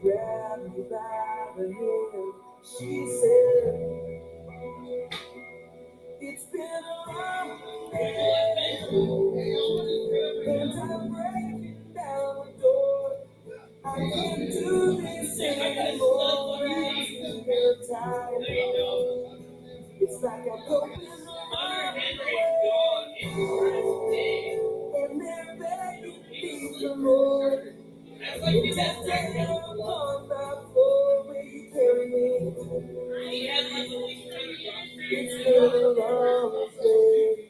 grabbed me by the hand. She said, it's been a long day, and I'm breaking down the door. I can't do this anymore. I'm too tired. It's like I'm going and they're begging me for more. It's just down on my floor where you carry me. It's been a long day.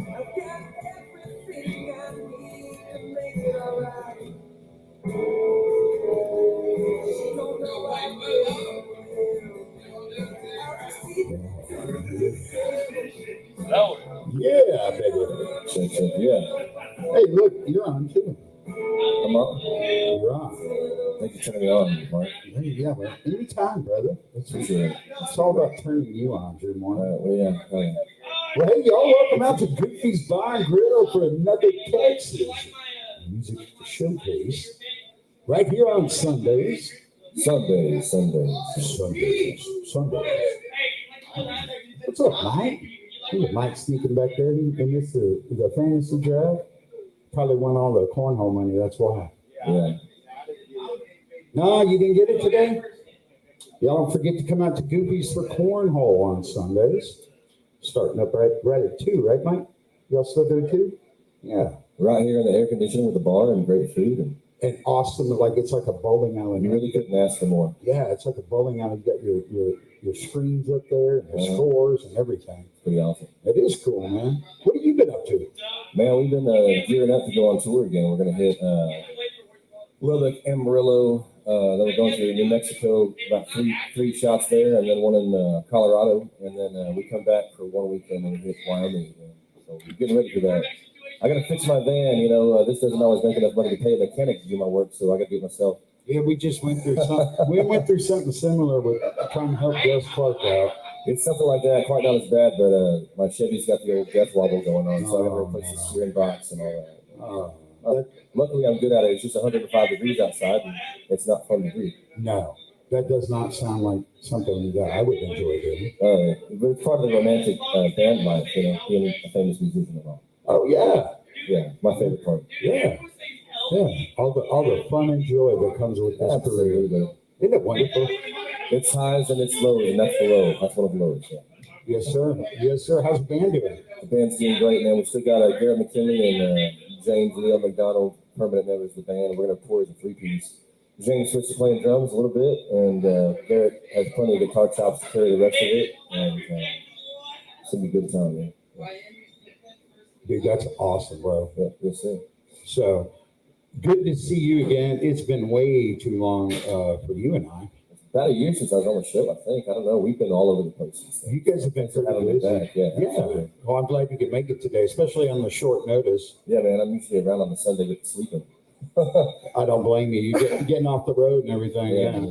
I've got everything I need to make it alright. She don't know I Yeah, baby. Yeah. Hey, look, you're on too. I'm on. You're on. Thank you for turning me on, Mark. Yeah, well, anytime, brother. Appreciate it. It's all about turning you on, Drew Moore. Well, yeah. Well, hey, y'all, welcome out to Goofy's Bar and Grill for another Texas music showcase. Right here on Sundays. Sundays. What's up, Mike? Look at Mike sneaking back there. And this is a fantasy draft. Probably won all the cornhole money, that's why. Yeah. No, you didn't get it today? Y'all don't forget to come out to Goofy's for cornhole on Sundays. Starting up right at 2, right, Mike? Y'all still do it too? Yeah. Right here in the air conditioning with the bar and great food. And awesome, like it's like a bowling alley. You really couldn't ask for more. Yeah, it's like a bowling alley. You got your screens up there, and your scores and everything. Pretty awesome. It is cool, man. What have you been up to? Man, we've been gearing up to go on tour again. We're going to hit Lubbock, Amarillo. Then we're going to New Mexico, about three shots there, and then one in Colorado. And then we come back for one weekend and we hit Wyoming again. So we're getting ready for that. I got to fix my van. This doesn't always make enough money to pay a mechanic to do my work, so I got to do it myself. Yeah, we just went through something. We went through something similar with trying to help Gus Clark out. It's something like that, quite not as bad, but my Chevy's got the old death wobble going on, so I got to replace the steering box and all that. Luckily, I'm good at it. It's just 105 degrees outside, and it's not fun to do. No, that does not sound like something that I would enjoy doing. But it's part of the romantic band life, being a famous musician and all. Oh yeah. Yeah, my favorite part. Yeah. All the fun and joy that comes with this career. Isn't it wonderful? It's highs and it's lows, and that's the low. That's one of the lows. Yeah. Yes, sir. Yes, sir. How's the band doing? The band's doing great, man. We still got Garrett McKinley and James Leo McDonald, permanent members of the band. We're going to tour as a 3-piece. James switched to playing drums a little bit, and Garrett has plenty of guitar chops to carry the rest of it, and it's going to be a good time, man. Dude, that's awesome, bro. Yeah, yes, sir. So, good to see you again. It's been way too long for you and I. It's about a year since I was on the show, I think. I don't know. We've been all over the place. You guys have been pretty busy. Back. Yeah. Well, I'm glad you could make it today, especially on the short notice. Yeah, man. I'm usually around on the Sunday with sleeping. I don't blame you. You're getting off the road and everything. Yeah.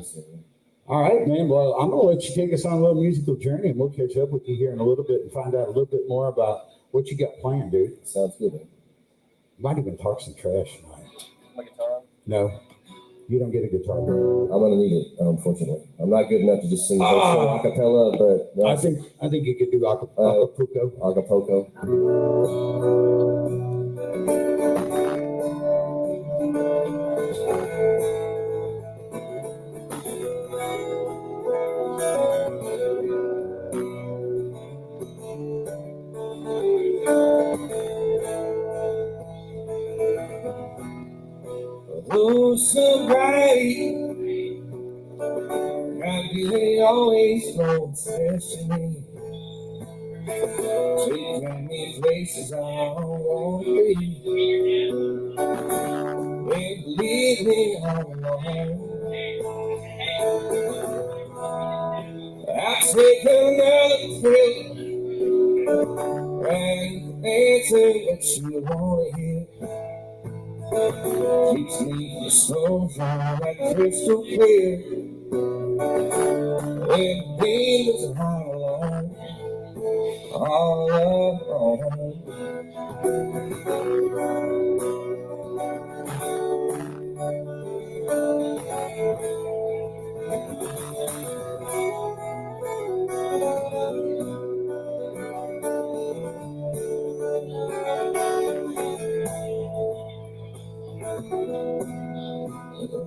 All right, man. Well, I'm going to let you take us on a little musical journey, and we'll catch up with you here in a little bit and find out a little bit more about what you got planned, dude. Sounds good, man. Might even talk some trash tonight. My guitar? No. You don't get a guitar. I'm going to need it, unfortunately. I'm not good enough to just sing a cappella, but... No. I think you could do Acapulco. Acapulco. Oh, so bright, I'd be always going especially taking me places I want to be. They leave me all alone. I'll take another trip and answer what you want to hear. keeps me from stone fire like crystal clear. When the wind is high along, all alone.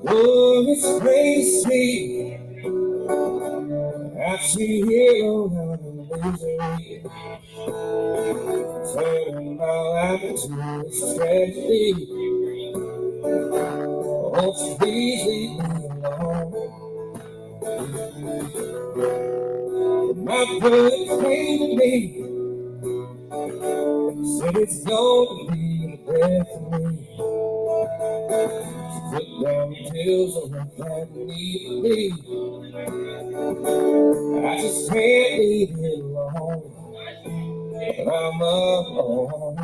Oh, it's crazy. I see hero out of misery, turning my life into a tragedy. Won't you please leave me alone? My brother came to me, said it's gonna be the death of me. Put down the pills and let that leave me. I just can't leave it alone, but I'm alone.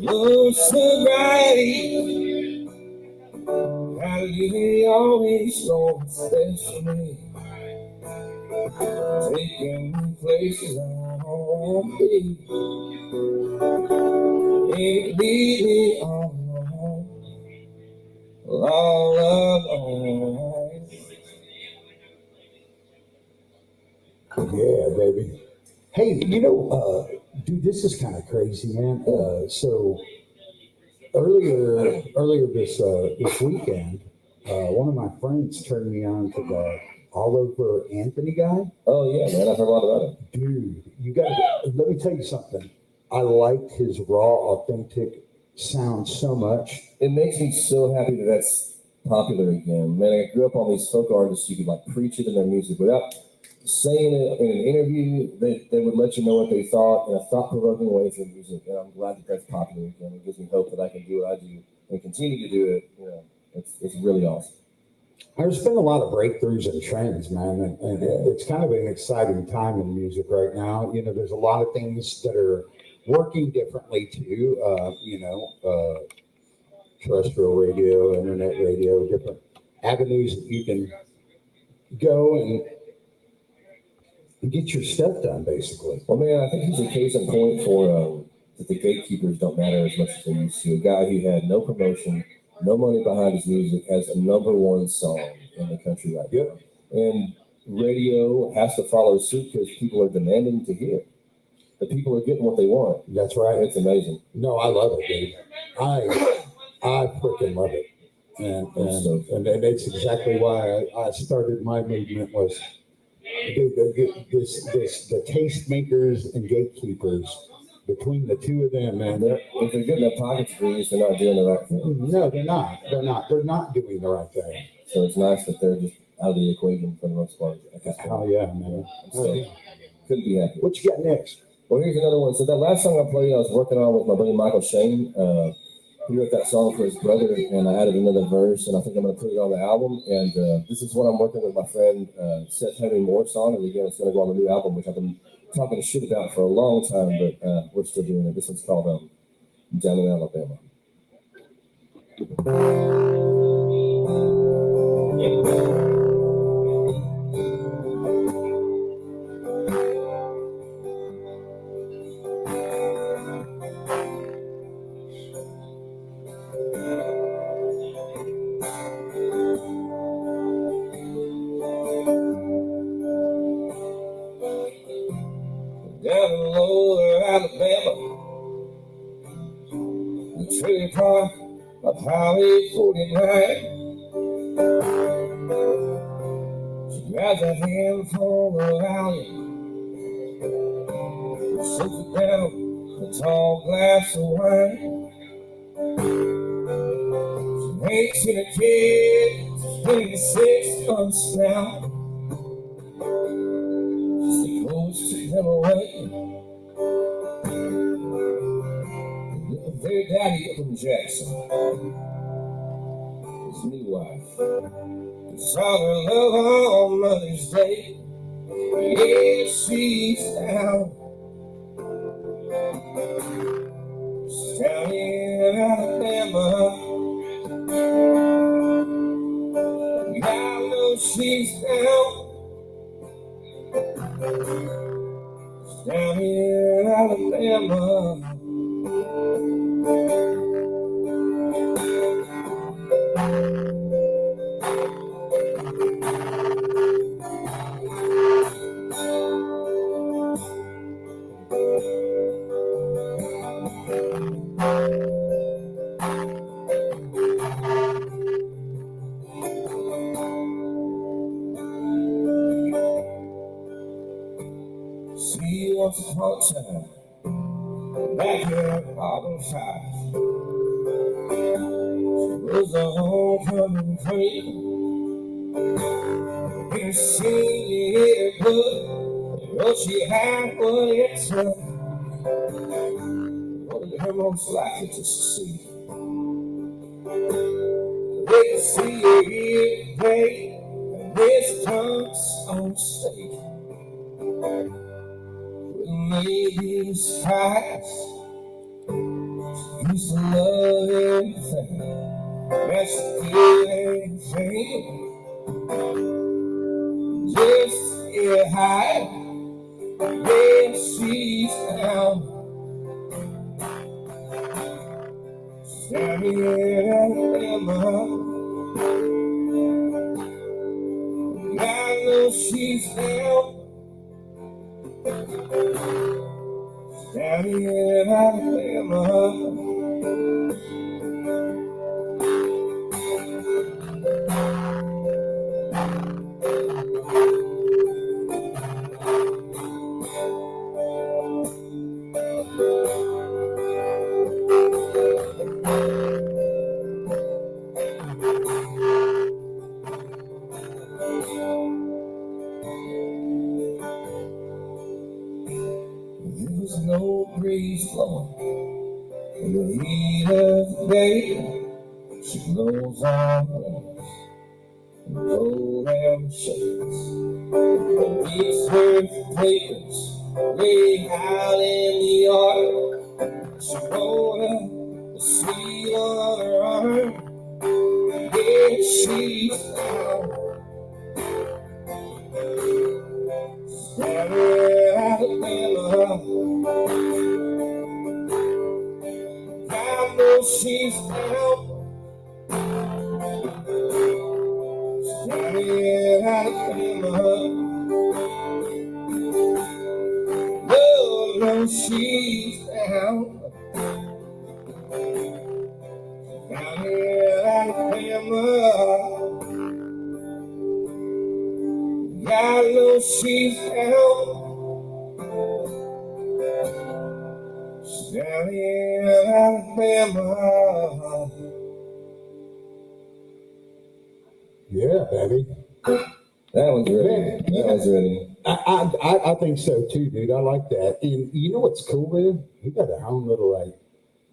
Oh, sobriety, how you always know what's best for me. Taking me places I don't want to be. Ain't leave me all alone. Yeah, baby. Hey, dude, this is kind of crazy, man. So earlier this weekend, one of my friends turned me on to the All Over Anthony guy. Oh yeah, man, I've heard a lot about it. Dude, let me tell you something. I liked his raw, authentic sound so much. It makes me so happy that that's popular again. Man, I grew up on these folk artists. You could like preach it in their music without saying it in an interview. They would let you know what they thought in a thought-provoking way through music. And I'm glad that that's popular again. It gives me hope that I can do what I do and continue to do it. It's really awesome. There's been a lot of breakthroughs and trends, man, and it's kind of an exciting time in music right now. There's a lot of things that are working differently too. Terrestrial radio, internet radio, different avenues that you can go and get your stuff done, basically. Well, man, I think he's a case in point for that the gatekeepers don't matter as much as they used to. A guy who had no promotion, no money behind his music, has a #1 song in the country right now. And radio has to follow suit because people are demanding to hear it. The people are getting what they want. That's right. It's amazing. No, I love it, dude. I freaking love it. And it's exactly why I started my movement was the tastemakers and gatekeepers. Between the two of them, man. If they're getting their pockets greased, they're not doing the right thing. No, they're not. They're not doing the right thing. So it's nice that they're just out of the equation for the most part. Oh yeah, man. Couldn't be happy. What you got next? Well, here's another one. So that last song I played, I was working on with my buddy Michael Shane. He wrote that song for his brother, and I added another verse, and I think I'm going to put it on the album. And this is what I'm working with my friend Seth Henry Morse on, and again, it's going to go on the new album, which I've been talking shit about for a long time, but we're still doing it. This one's called Down in Alabama. Down in lower Alabama, the trailer park of Highway 49. She grabs a handful of aloe, sits it down a tall glass of wine. She ain't seen a kid since 6 months now. She goes to them away. Granddaddy from Jackson, his new wife, saw her love on Mother's Day. Yeah, she's down in Alabama. I know she's down in Alabama. See, once upon a time, back in Autumn 5, she was a homecoming queen. In senior year book, well, she had what it took. What did her most likely to succeed? They could see her here today, and this comes on stage. Maybe surprised. She used to love everything. That's everything. Just to get high. Yeah, she's down in Alabama. I know she's down in Alabama. There was no breeze blowing in the heat of the day. She blows on winds and roll down shades. Beats her papers way out in the yard. She rolled up the sleeve on her arm. Yeah, she's down in Alabama. I know she's down in Alabama. Oh, no, she's down in Alabama. I know she's down in Alabama. Yeah, baby. That one's ready. Man, That one's ready. I think so too, dude. I like that. And you know what's cool, man? We got our own little, like,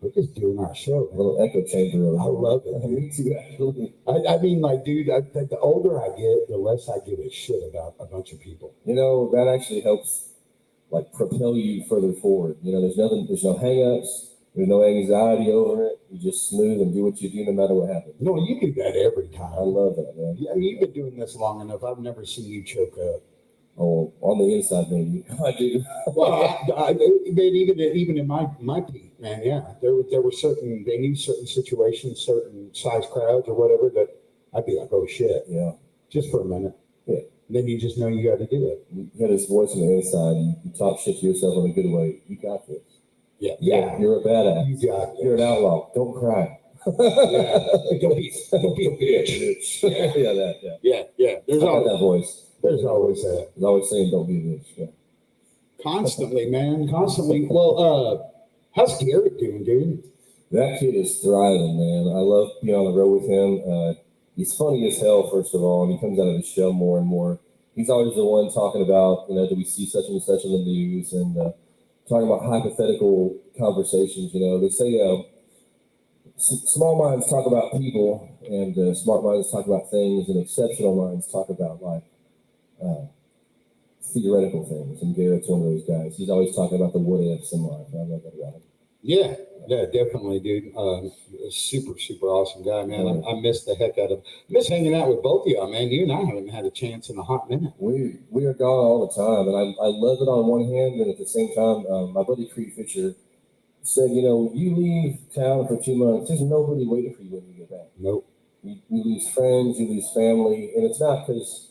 we're just doing our show. A little echo chamber. I love it. Me too, actually. I mean, like, dude, the older I get, the less I give a shit about a bunch of people. You know, that actually helps, like, propel you further forward. You know, there's no hang-ups. There's no anxiety over it. You just smooth and do what you do no matter what happens. No, you do that every time. I love that, man. Yeah, you've been doing this long enough. I've never seen you choke up. Oh, on the inside, maybe. I do. Well, even in my peak, man, yeah, there were certain, they knew certain situations, certain size crowds or whatever that I'd be like, oh shit, Yeah. just for a minute. Yeah. And then you just know you got to do it. You got this voice on the inside. You talk shit to yourself in a good way. You got this. Yeah. You're a badass. You got this. You're an outlaw. Don't cry. Yeah. Don't be a bitch. Yeah. There's I got always that voice. there's always that. There's always saying, "Don't be a bitch." Yeah. Constantly, man. Constantly. Well, how's Garrett doing, dude? That kid is thriving, man. I love being on the road with him. He's funny as hell, first of all, and he comes out of his shell more and more. He's always the one talking about, do we see such and such in the news, and talking about hypothetical conversations. They say small minds talk about people, and smart minds talk about things, and exceptional minds talk about like theoretical things. And Garrett's one of those guys. He's always talking about the what ifs in life. I love that about him. Yeah, definitely, dude. Super, super awesome guy, man. I miss the heck out of miss hanging out with both of y'all, man. You and I haven't had a chance in a hot minute. We are gone all the time, and I love it on one hand, and at the same time, my buddy Creed Fisher said, you know, you leave town for 2 months, there's nobody waiting for you when you get back. Nope. You lose friends, you lose family, and it's not because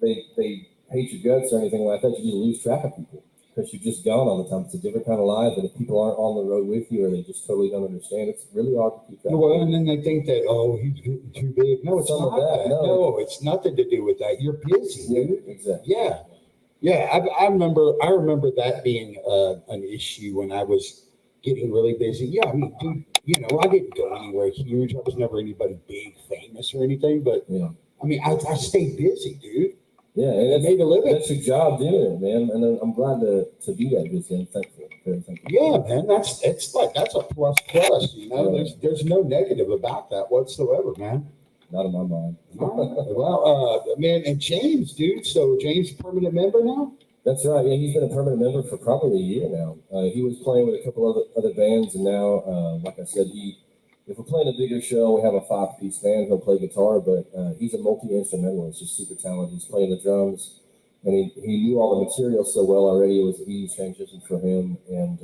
they hate your guts or anything like that. You just lose track of people because you're just gone all the time. It's a different kind of life, and if people aren't on the road with you or they just totally don't understand, it's really hard to keep track. Well, and then they think that, oh, he's getting too big. No, it's Some not of that. No, it's nothing to do with that. You're busy, dude. Exactly. Yeah. Yeah, I remember that being an issue when I was getting really busy. Yeah, I mean, dude, you know, I didn't go anywhere huge. I was never anybody big, famous or anything. But yeah, I mean, I stayed busy, dude. Yeah, and I made a living. That's your job doing it, man. And I'm glad to be that busy. I'm thankful. Very thankful. Yeah, man, that's a plus. You know, there's no negative about that whatsoever, man. Not in my mind. Well, man, and James, dude. So James, permanent member now. That's right. Yeah, he's been a permanent member for probably a year now. He was playing with a couple other bands, and now, like I said, if we're playing a bigger show, we have a 5-piece band. He'll play guitar, but he's a multi-instrumentalist, just super talented. He's playing the drums, and he knew all the material so well already. It was an easy transition for him, and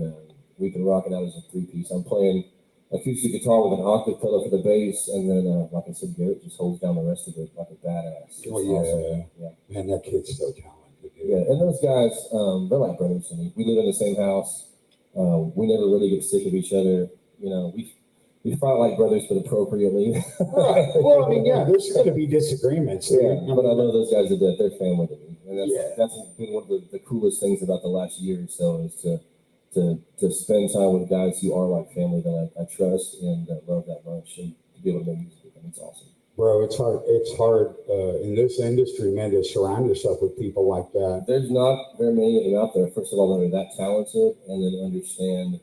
we've been rocking out as a 3-piece. I'm playing acoustic guitar with an octave pedal for the bass, and then, like I said, Garrett just holds down the rest of it like a badass. Oh, yeah. Awesome. Yeah. Man, that kid's so talented. Yeah, and those guys, they're like brothers to me. We live in the same house. We never really get sick of each other. You know, we fight like brothers, but appropriately. Right. Well, I mean, yeah, there's going to be disagreements. Yeah, but I love those guys to death. They're family to me, and that's been one of the coolest things about the last year or so is to spend time with guys who are like family that I trust and love that much, and to be able to make music with them. It's awesome. Bro, it's hard. It's hard in this industry, man, to surround yourself with people like that. There's not very many of them out there. First of all, that are that talented, and then understand.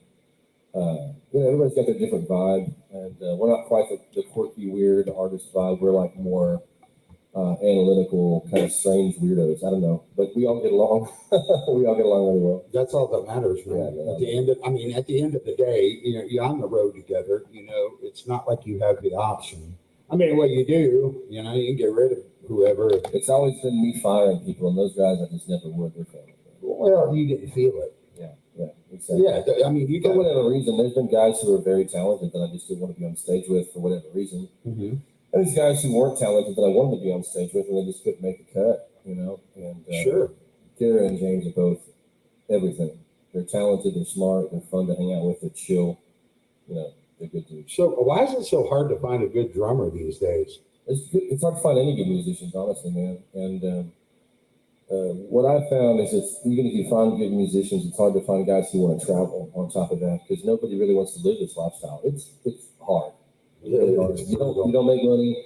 You know, everybody's got their different vibe, and we're not quite the quirky, weird artist vibe. We're like more analytical, kind of strange weirdos. I don't know, but we all get along. We all get along really well. That's all that matters, man. Yeah, at the end of the day, you know, you're on the road together. You know, it's not like you have the option. I mean, what you do, you know, you can get rid of whoever. It's always been me firing people, and those guys I just never would. Their family. Well, you didn't feel it. Yeah, exactly. Yeah, I mean, you got for whatever reason. There's been guys who are very talented that I just didn't want to be on stage with for whatever reason. Mm-hmm. And there's guys who weren't talented that I wanted to be on stage with, and they just couldn't make the cut. You know, and sure. Kara and James are both everything. They're talented. They're smart. They're fun to hang out with. They're chill. You know. They're good dudes. So why is it so hard to find a good drummer these days? It's hard to find any good musicians, honestly, man. And what I found is even if you find good musicians, it's hard to find guys who want to travel on top of that because nobody really wants to live this lifestyle. It's hard. It's really hard. You don't make money.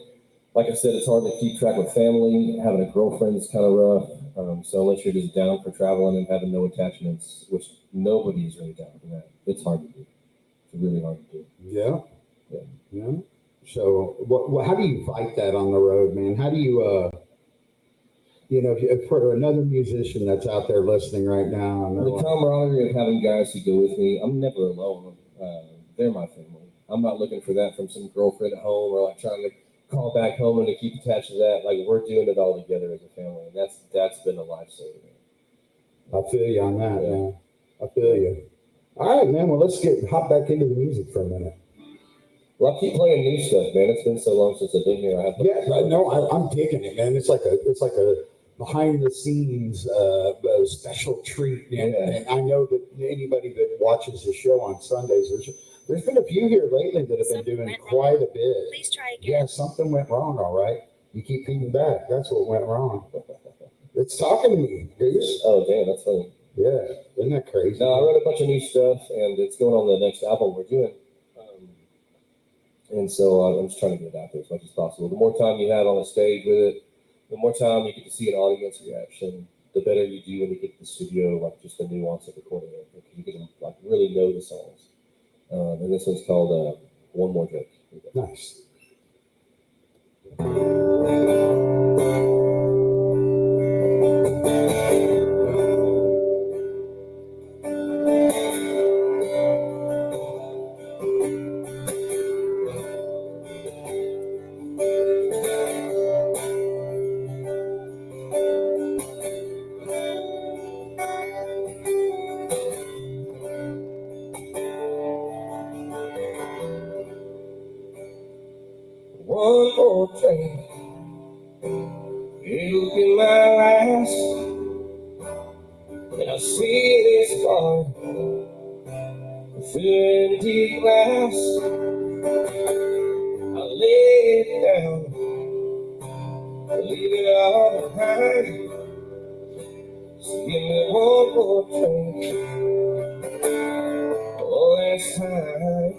Like I said, it's hard to keep track with family. Having a girlfriend is kind of rough. So unless you're just down for traveling and having no attachments, which nobody is really down for that, it's hard to do. It's really hard to do. Yeah. So, how do you fight that on the road, man? How do you, you know, if for another musician that's out there listening right now, and the camaraderie of having guys who go with me, I'm never alone. They're my family. I'm not looking for that from some girlfriend at home or like trying to call back home and to keep attached to that. Like we're doing it all together as a family, and that's been a lifesaver. I feel you on that, man. I feel you. All right, man. Well, let's hop back into the music for a minute. Well, I keep playing new stuff, man. It's been so long since I've been here. I'm digging it, man. It's like a behind the scenes special treat, man. Yeah. And I know that anybody that watches the show on Sundays, there's been a few here lately that have been doing quite a bit. Please try again. Yeah, something went wrong. All right, you keep feeding back. That's what went wrong. It's talking to me, Goose. Oh, damn, that's funny. Yeah, isn't that crazy? No, I wrote a bunch of new stuff, and it's going on the next album we're doing. And so I'm just trying to get it out there as much as possible. The more time you have on the stage with it, the more time you get to see an audience reaction, the better you do when you get to the studio, like just the nuance of recording it, because you get to like really know the songs. And this one's called one more drink. Nice. One more drink, it'll be my last. And I'll see this bar, filling deep glass. I'll lay it down, I'll leave it all behind. So give me one more drink, one last time.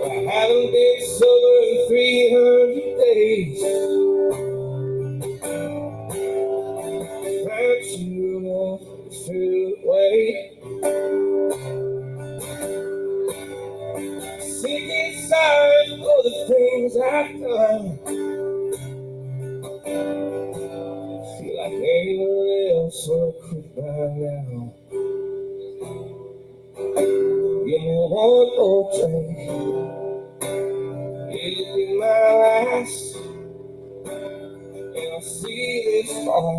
I haven't been sober in 300 days. Found you enough to wait. Sick and sorry for the things I've done. Feel like anyone else would quit by now. Give me one more drink, it'll be my last. And I'll see this far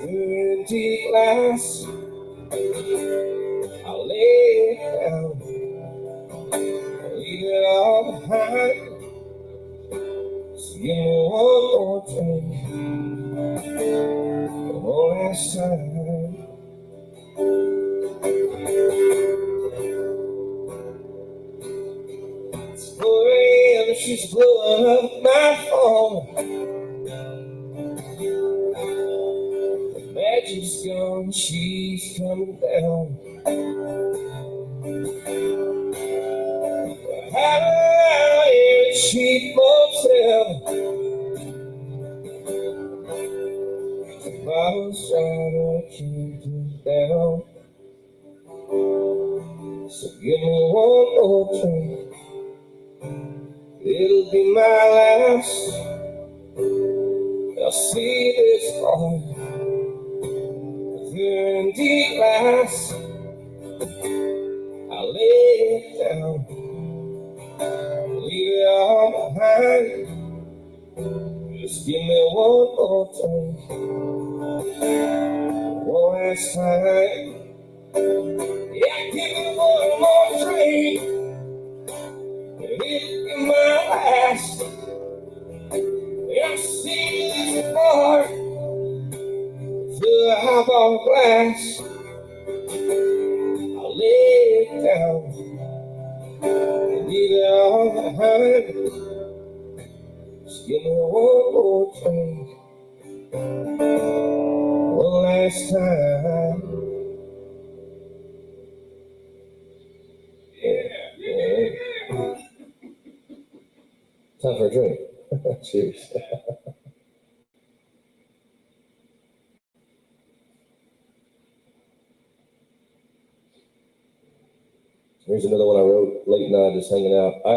through empty glass. I'll lay it down, I'll leave it all behind. So give me one more drink, one last time. It's 4 a.m. and she's blowing up my phone. The magic's gone, she's coming down. We're hiding out in a cheap motel. The bottle's dry, I can't put down. So give me one more drink, it'll be my last. I'll see this far through empty glass. I'll lay it down, leave it all behind. Just give me one more drink, one last time. Yeah, give me one more drink, it'll be my last. I'll see this bar through a highball glass. I'll lay it down, leave it all behind. Just give me one more drink, one last time. Yeah. Time for a drink. Cheers. Here's another one I wrote late night, just hanging out. I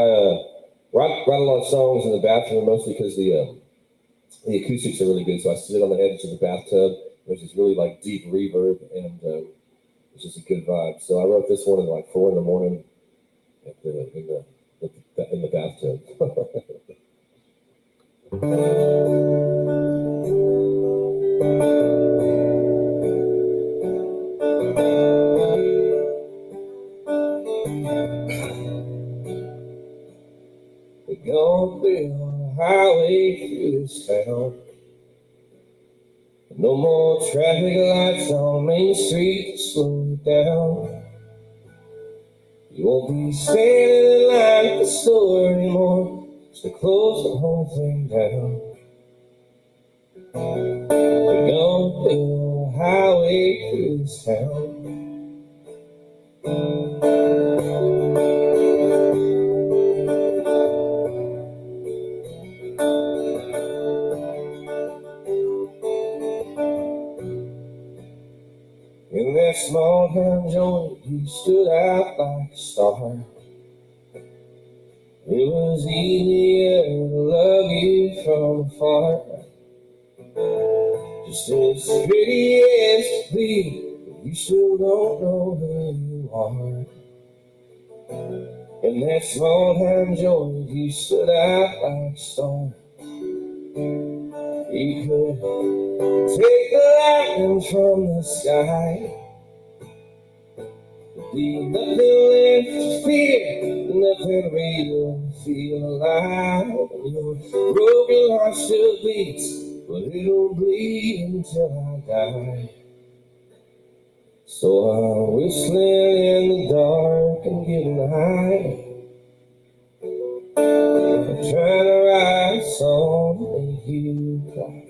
write a lot of songs in the bathroom, mostly because the acoustics are really good. So I sit on the edge of the bathtub. There's this really like deep reverb, and it's just a good vibe. So I wrote this one at like 4 in the morning in the bathtub. We're gonna build a highway through this town. No more traffic lights on Main Street to slow it down. You won't be standing in line at the store anymore, just to close the whole thing down. We're gonna build a highway through this town. In that small small town joint, you stood out like a star. It was easier to love you from afar. Just as pretty as to be, but you still don't know who you are. In that small town joint, you stood out like a star. You could take the lightning from the sky. Be nothing left to fear, nothing real to feel alive. Your broken heart still beats, but it'll bleed until I die. So I'm whistling in the dark and getting high. I'm trying to write a song to make you cry.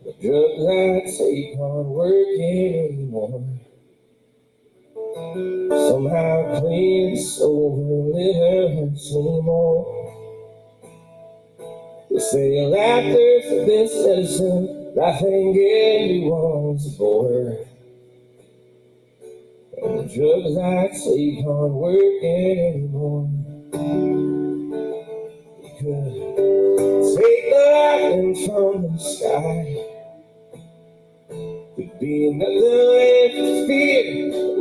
The drugs I take aren't working anymore. Somehow clean, sober, liver hurts anymore. They say laughter's the best medicine. I think everyone's a bore. And the drugs I take aren't working anymore. You could take the lightning from the sky. There'd be nothing left to fear,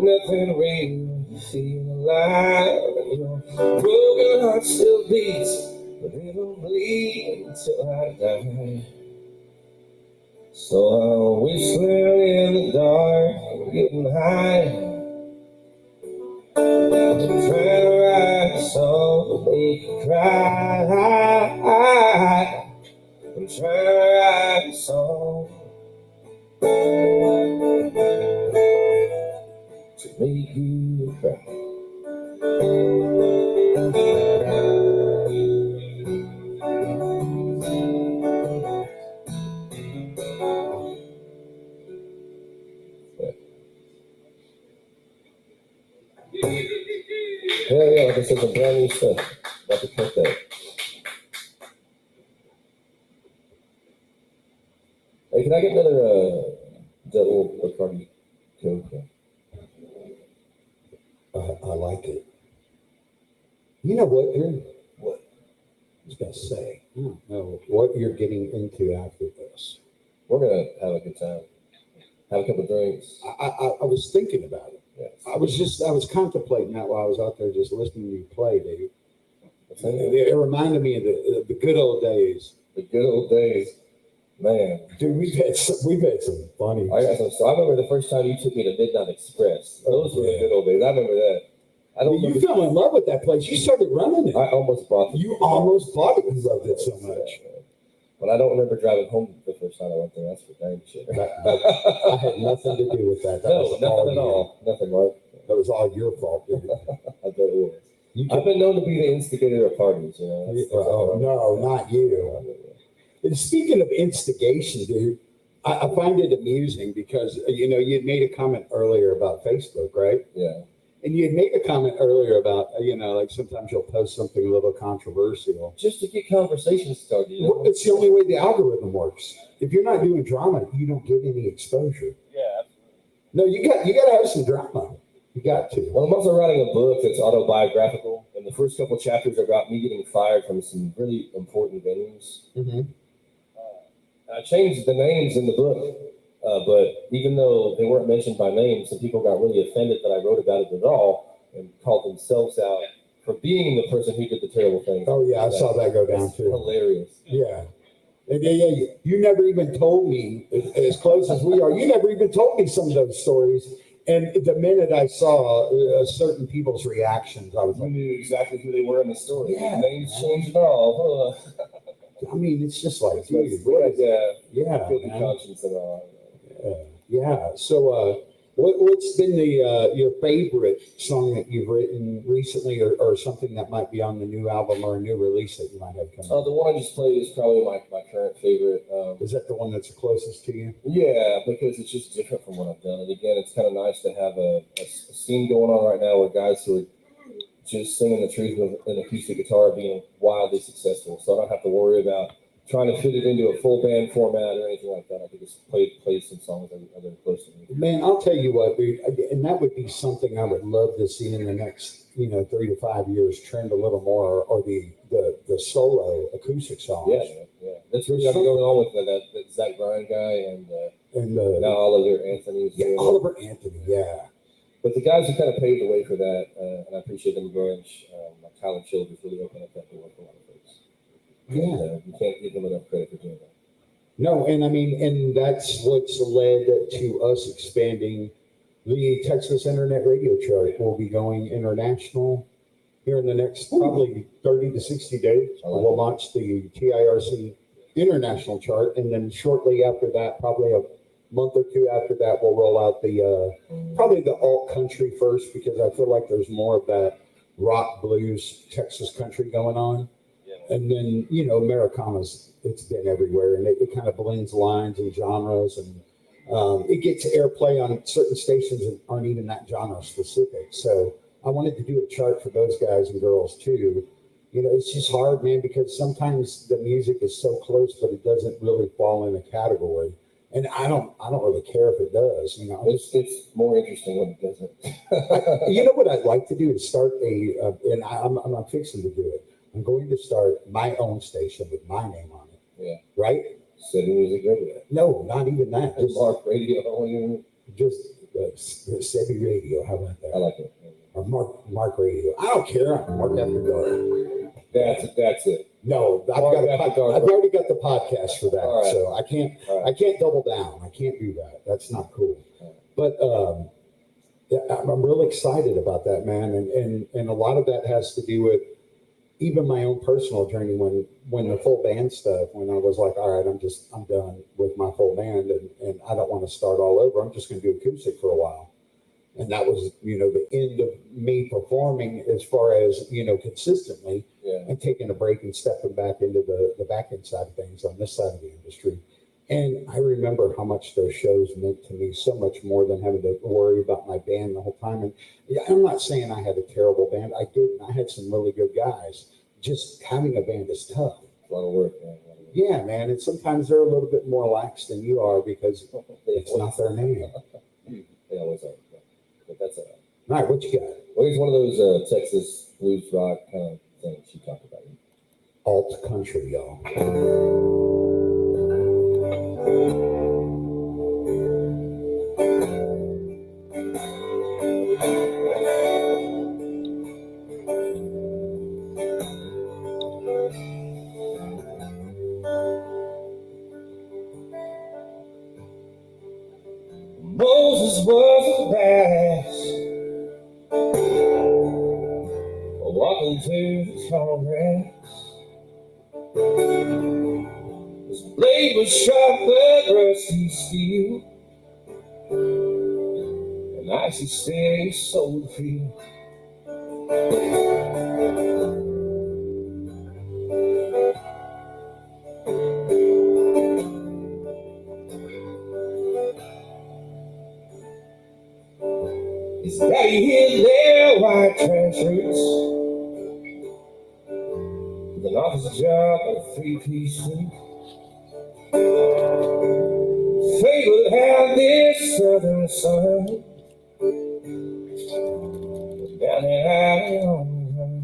nothing real to feel alive. Your broken heart still beats, but it'll bleed until I die. So I'm whistling in the dark, I'm getting high. I'm trying to write a song to make you cry. I'm trying to write a song to make you cry. Yeah, like I said, some brand new stuff. About to cut that. Hey, can I get another double Bacardi Coke? I like it. You know what what I was gonna say? I don't know what you're getting into after this. We're gonna have a good time. Have a couple drinks. I was thinking about it. Yes. I was contemplating that while I was out there just listening to you play, dude. It reminded me of the good old days. The good old days, man. Dude, we've had some funny. So I remember the first time you took me to Midnight Express. Those were the good old days. I remember that. You fell in love with that place. You started running it. I almost bought it. You almost bought it. You loved it so much. But I don't remember driving home the first time I went there. That's for dang sure. I had nothing to do with that. No, nothing at all. Nothing, Mark. That was all your fault, dude. I bet it was. I've been known to be the instigator of parties, you know. No, not you. And speaking of instigation, dude, I find it amusing because, you know, you had made a comment earlier about Facebook, right? Yeah. And you had made a comment earlier about, you know, like sometimes you'll post something a little controversial. Just to get conversations started. You know? It's the only way the algorithm works. If you're not doing drama, you don't get any exposure. Yeah. No, you got to have some drama. You got to. Well, I'm also writing a book that's autobiographical, and the first couple chapters are about me getting fired from some really important venues. Mm-hmm. I changed the names in the book, but even though they weren't mentioned by name, some people got really offended that I wrote about it at all and called themselves out for being the person who did the terrible thing. Oh, yeah, I saw that go down, too. Hilarious. Yeah. Yeah. You never even told me, as close as we are, you never even told me some of those stories. And the minute I saw certain people's reactions, I was like, you knew exactly who they were in the story. Yeah. Names changed and all. I mean, it's just like, dude, yeah, guilty conscience and all. Yeah. So, what's been your favorite song that you've written recently, or something that might be on the new album or a new release that you might have coming? The one I just played is probably my current favorite. Is that the one that's closest to you? Yeah, because it's just different from what I've done. And again, it's kind of nice to have a scene going on right now with guys who are just singing the truth with an acoustic guitar being wildly successful. So I don't have to worry about trying to fit it into a full band format or anything like that. I can just play some songs that are close to me. Man, I'll tell you what, dude, and that would be something I would love to see in the next, 3 to 5 years, trend a little more, or the solo acoustic songs. Yeah. That's what I've been going on with that Zach Bryan guy and now Oliver Anthony's. Yeah, Oliver Anthony, yeah. But the guys who kind of paved the way for that, and I appreciate them very much, like Tyler Childers really opened up that door for a lot of folks. Yeah. And, you can't give them enough credit for doing that. No, and I mean, and that's what's led to us expanding the Texas Internet Radio Chart. We'll be going international here in the next probably 30 to 60 days. We'll launch the TIRC International Chart, and then shortly after that, probably a month or two after that, we'll roll out the probably the alt country first, because I feel like there's more of that rock, blues, Texas country going on. And then, Americana's, it's been everywhere, and it kind of blends lines and genres, and it gets airplay on certain stations that aren't even that genre specific. So I wanted to do a chart for those guys and girls too. It's just hard, man, because sometimes the music is so close, but it doesn't really fall in a category. And I don't really care if it does. It's more interesting when it doesn't. You know what I'd like to do is start and I'm fixing to do it. I'm going to start my own station with my name on it. Yeah. Right? Sebby Music Radio. No, not even that. Just Mark Radio. Just Sebby Radio. How about that? I like it. Or Mark Radio. I don't care. I'm Mark After Dark. That's it. No, I've already got the podcast for that, right. So I can't double down. I can't do that. That's not cool. Right. But I'm really excited about that, man, and a lot of that has to do with even my own personal journey when the full band stuff, when I was like, all right, I'm done with my full band, and I don't want to start all over. I'm just going to do acoustic for a while. And that was, the end of me performing as far as, consistently, and taking a break and stepping back into the back end side of things on this side of the industry. And I remember how much those shows meant to me, so much more than having to worry about my band the whole time. And I'm not saying I had a terrible band. I didn't. I had some really good guys. Just having a band is tough. A lot of work, man. Yeah, man. And sometimes they're a little bit more lax than you are because it's not their name. They always are. But that's all right. All right, what you got? Well, he's one of those Texas blues rock kind of things you talked about. Alt country, y'all. Moses was a badass, walking through the tall grass. His blade was sharp but rusty steel, and icy steady soul to feel. His daddy hid their white trash roots with an office job and a three-piece suit. Fate would have this southern sun down the alley on the run.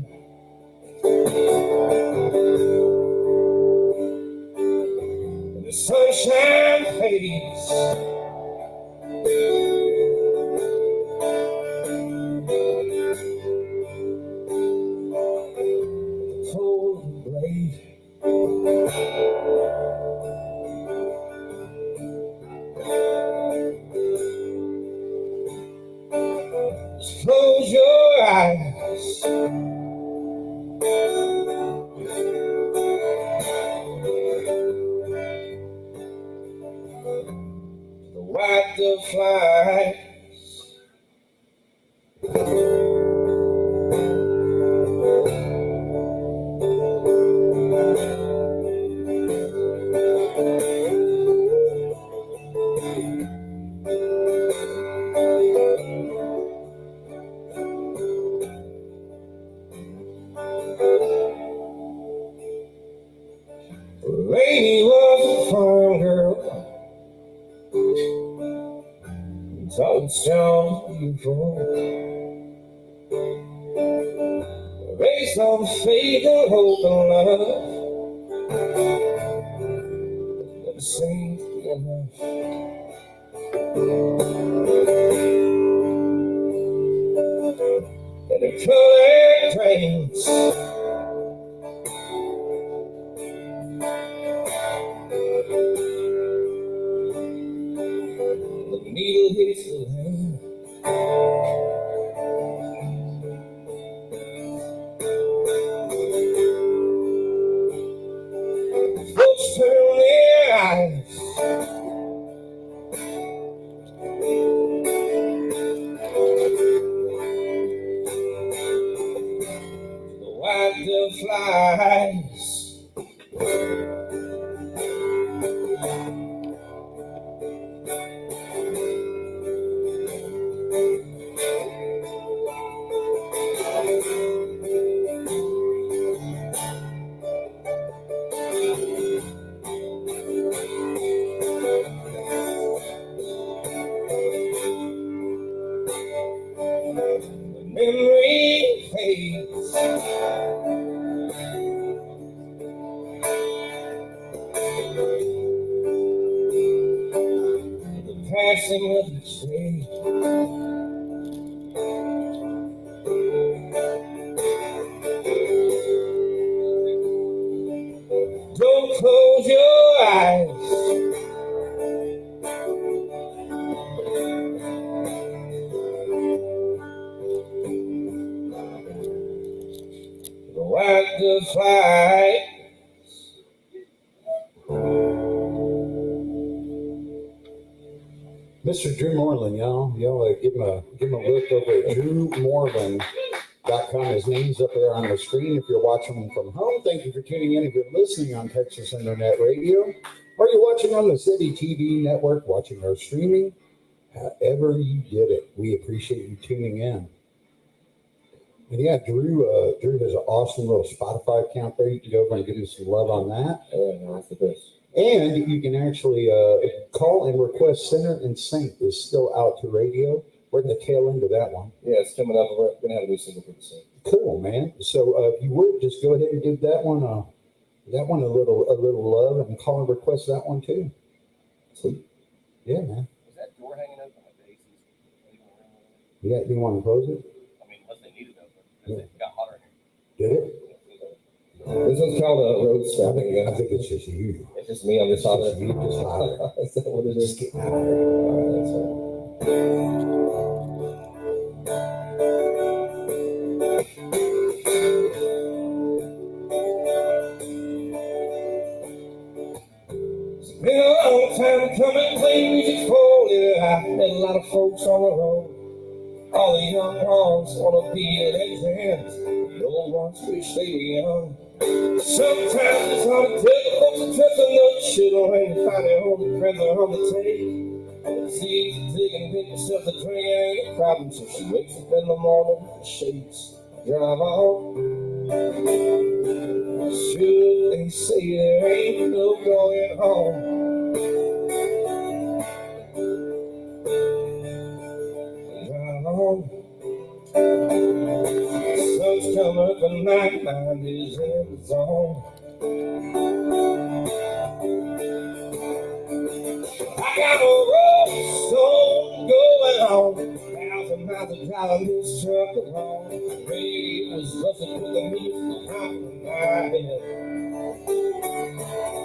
And the sunshine fades, close your eyes. The white dove flies. Touchdown, beautiful. Based on faith and hope and love. Never seems to be enough. And the colored trains. The needle hits the hand. Folks turn their eyes. The white dove flies. The memory fades. The passing of the day. Don't close your eyes. The white dove fly. Mr. Drew Moreland, y'all give him a look over at drewmoreland.com. His name's up there on the screen if you're watching from home. Thank you for tuning in. If you're listening on Texas Internet Radio, or you're watching on the Sebby TV Network, watching our streaming, however you get it, we appreciate you tuning in. And yeah, Drew has an awesome little Spotify account there. You can go over and give him some love on that. Yeah, that's the best. And you can actually call and request Sinner and Saint is still out to radio. We're in the tail end of that one. Yeah, it's coming up. We're going to have a new single for the Saint. Cool, man. So if you would just go ahead and give that one a little love and call and request that one too. Sweet. Yeah, man. Is that door hanging open like the AC's? Yeah, you want to close it? I mean, unless they need it open. Because it got hotter in Did it? here. This one's called a road stop. I think it's just you. It's just me. I'm just hotter. You just hotter. Is that what it is? Just getting out of here. All right, that's right. It's been a long time coming, playing music for you. I met a lot of folks on the road. All the young ones want to be at exams. The old ones wish they were young. Sometimes it's hard to tell the folks that trust them, no shit on hang and find their home friends are on the tape. It's easy to dig and pick yourself a drink, ain't a problem. So she wakes up in the morning, shakes, drive on. Sure, they say there ain't no going home. Drive on. Sun's come up and night mind is in the zone. I got a road stone going on. 1,000 miles of driving this truck along. The radio was busting with the music behind my head.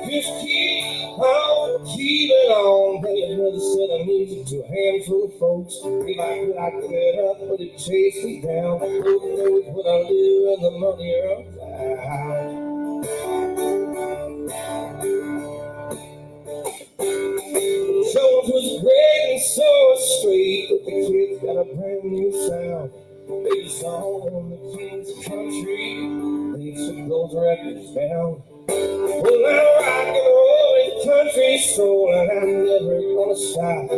Just keep on keeping on. Play another set of music to a handful of folks. They might get up, but it chased me down. Who knows what I'll do when the money runs out? Jones was great and so was straight, but the kids got a brand new sound. They song on the King's Country. They took those records down. Well, I'm rock and roll and country soul, and I'm never gonna stop.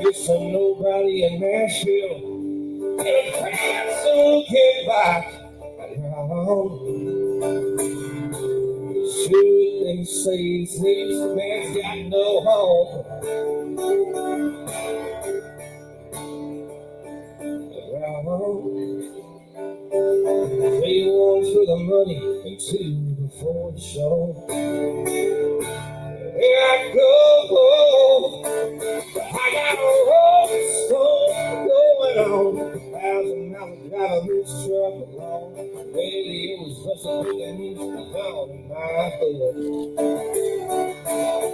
Just a nobody in Nashville, and a crowd soon get by. truth they say this man's got no home. They one for the money and two for the show. Here I go, I got a rolling stone going on. 1,000 miles I gotta this truck along. Lately it was rustling and it was down in my head.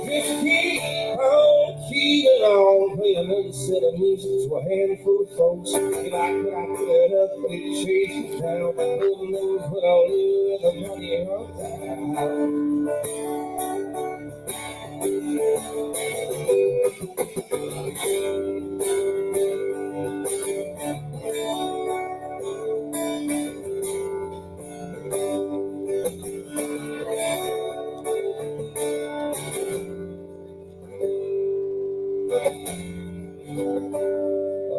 Just keep on keeping on, play another set of music to a handful of folks. If I could, I put it up, but it chases down. Who knows what I'll do with the money runs out.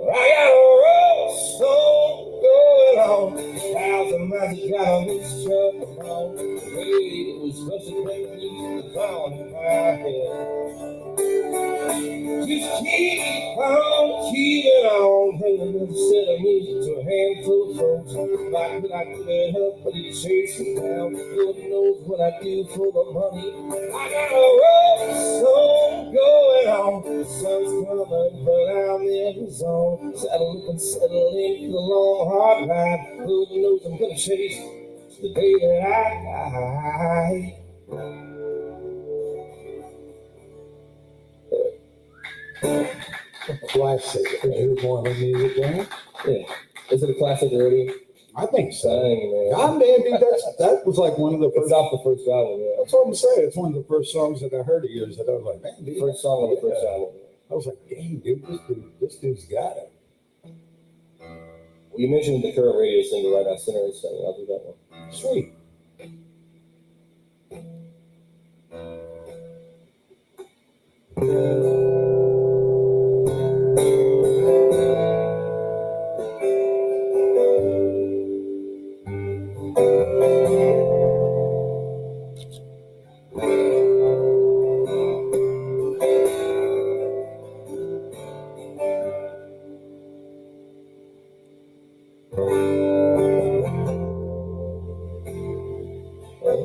I got a roll stone going on. 1,000 miles I got on this truck along. Hey, it was such a great news down in my head. Just keep on keeping on, playing another set of music to a handful of folks. If I could, I put it up, but it chases me down. Lord knows what I do for the money. I got a roll stone going on. The sun's coming, but I'm in the zone. Saddle up and settle in for the long, hard ride. Lord knows I'm gonna chase the day that I die. Classic. Is your Moreland music there? Yeah. Is it a classic already? I think so. Dang, man. God damn, dude, that was like one of the It's first. off the first album, yeah. That's what I'm saying. It's one of the first songs that I heard of yours that I was like, man, dude. First song on the first album. I was like, dang, dude, this dude's got it. Well, you mentioned the current radio single, right? I sent her a second. I'll do that one. Sweet.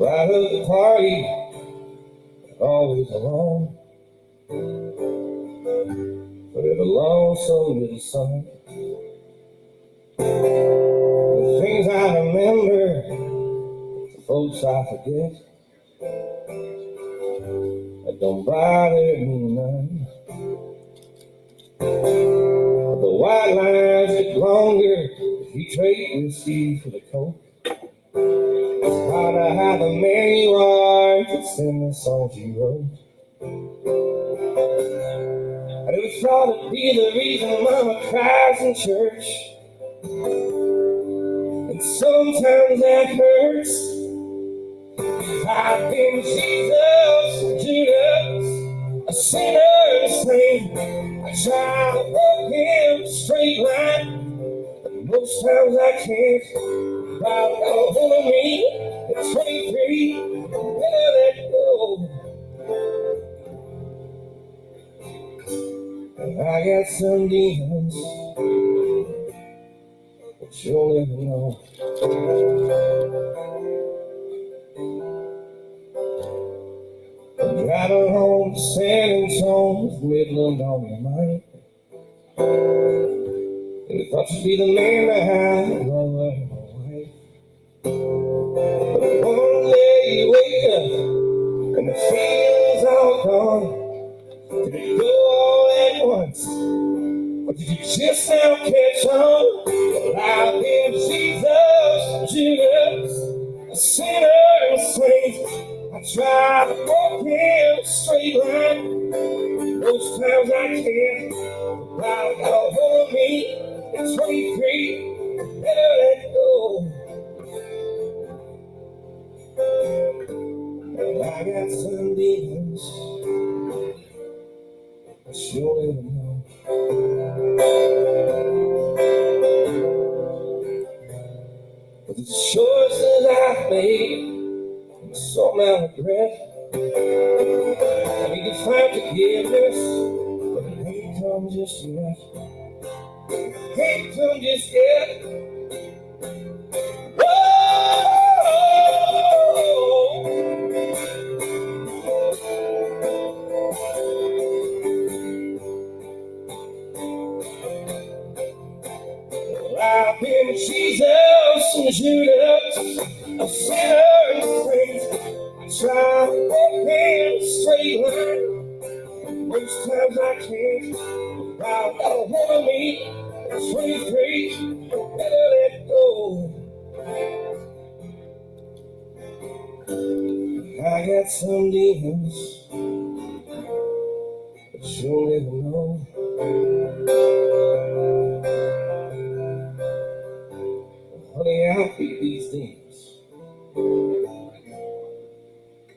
Right at the party, always alone. But it belongs so little song. The things I remember, the folks I forget, that don't bother me none. But the white lines get longer if you trade whiskey for the coke. Hard to hide the man you are to sing the songs you wrote. I never thought it'd be the reason Mama cries in church. And sometimes that hurts. I've been Jesus, Judas, a sinner and saint. I try to walk in a straight line, but most times I can't. God got a hold of me at 23, better let go. And I got some demons, but you'll never know. I'm driving home to San Antonio with Midland on your mind. And I thought you'd be the man behind the road. One day you wake up and the feeling's all gone. Did it go all at once? Or did you just now catch on? Well, I've been Jesus, Judas, a sinner and saint. I try to walk in a straight line. Most times I can't. God got a hold of me at 23. Better let go. And I got some demons, but you'll never know. But the choices I've made, some regret. We can find forgiveness, but it ain't come just yet. Ain't come just yet. I've been Jesus and Judas, a sinner and saint. I try to walk in a straight line. Most times I can't. I don't wanna meet 23, better let go. I got some demons, but you'll never know. Honey, I'll beat these demons,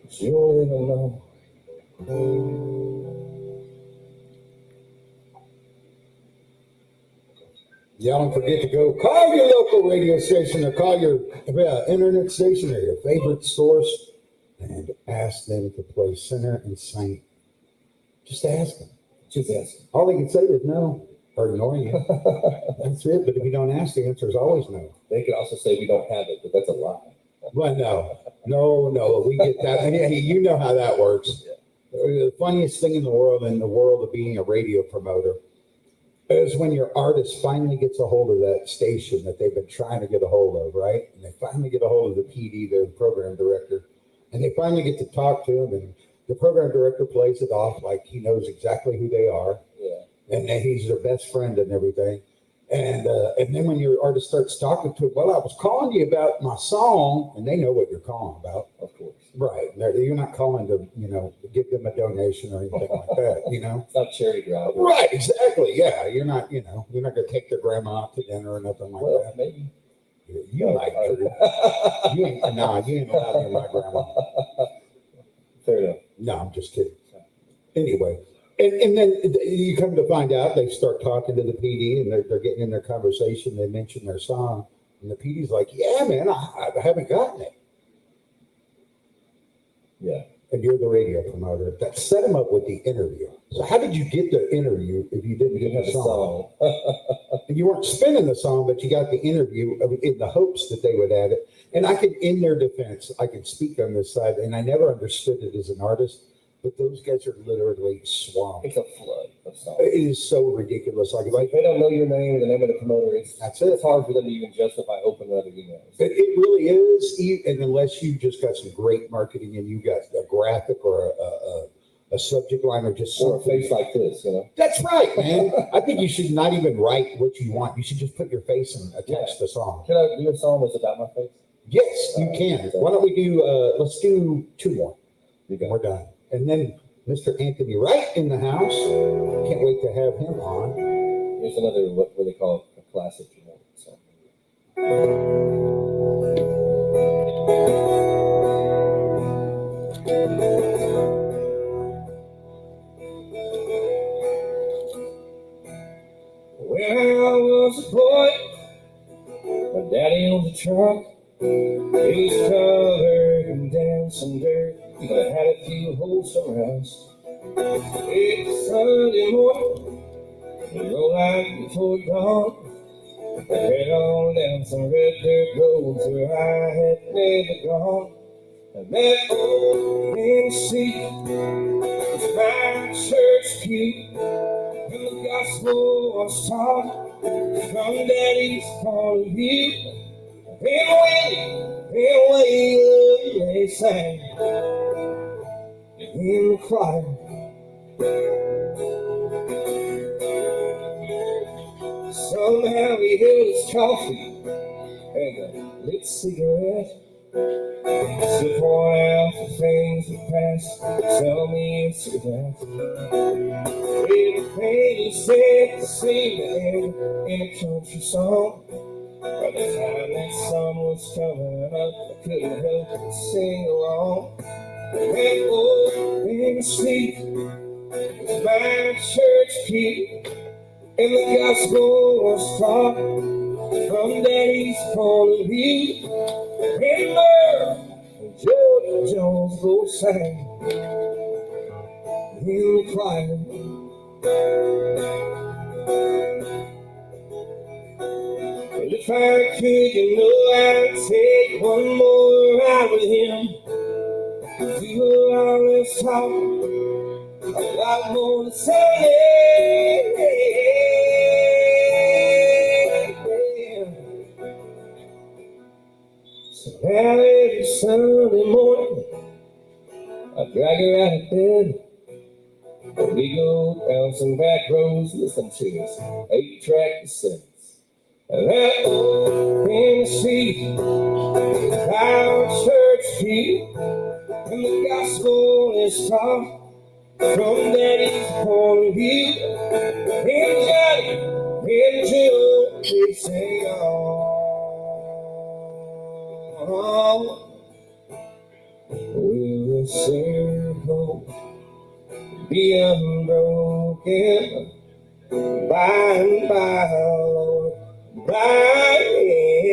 but you'll never know. Y'all don't forget to go call your local radio station or call your internet station or your favorite source and ask them to play Sinner and Saint. Just ask them. Just ask them. All they can say is no or ignoring you. That's it. But if you don't ask, the answer is always no. They could also say we don't have it, but that's a lie. Well, no. We get that. And yeah, you know how that works. Yeah. The funniest thing in the world of being a radio promoter is when your artist finally gets a hold of that station that they've been trying to get a hold of, right? And they finally get a hold of the PD, their program director, and they finally get to talk to him, and the program director plays it off like he knows exactly who they are, and that he's their best friend and everything. And then when your artist starts talking to him, well, I was calling you about my song, and they know what you're calling about. Of course. Right. You're not calling to, give them a donation or anything like that, It's not charity drive. Right, exactly. Yeah. You're not going to take their grandma out to dinner or nothing like Well, that. maybe. You might. You ain't allowed near my grandma. Fair enough. No, I'm just kidding. Anyway. And then you come to find out they start talking to the PD and they're getting in their conversation. They mention their song and the PD's like, yeah, man, I haven't gotten it. Yeah. And you're the radio promoter that set him up with the interview. So how did you get the interview if you didn't get the song? And you weren't spinning the song, but you got the interview in the hopes that they would add it. And I could, in their defense, I could speak on this side, and I never understood it as an artist. But those guys are literally swamped. It's a flood of songs. It is so ridiculous. Like if they don't know your name, the name of the promoter, that's it. It's hard for them to even justify opening other emails. It really is. And unless you just got some great marketing and you got a graphic or a subject line or just or a face like this, That's right, man. I think you should not even write what you want. You should just put your face and attach the song. Can I do a song that's about my face? Yes, you can. Why don't we do? Let's do 2 more. We're done. And then Mr. Anthony Wright in the house. Can't wait to have him on. Here's another, what they call a classic song. When I was a boy, my daddy owned a truck. It was covered in dancing dirt. But I had a few holes somewhere else. It's Sunday morning, the road light before dawn. I head on down some red dirt roads where I had never gone. And that old main seat was my church pew. And the gospel was taught from Daddy's point of view. And way they sang in the choir. Somehow he held his coffee and a lit cigarette to point out the things that passed. Tell me it's that. Everything he said seemed to end in a country song. By the time that sun was coming up, I couldn't help but sing along. That old big seat was my church pew, and the gospel was taught from Daddy's point of view. And Merle and Joe Jones go sang in the choir. But if I could, you know I'd take one more ride with him. Do all this talk, a lot more to say. So now every Sunday morning, I drag her out of bed. We go down some back roads, listen to this 8-track cassettes. And that open seat is our church pew, and the gospel is taught from Daddy's point of view. And Johnny and Jill, they say, oh, will the circle be unbroken by and by, Lord, by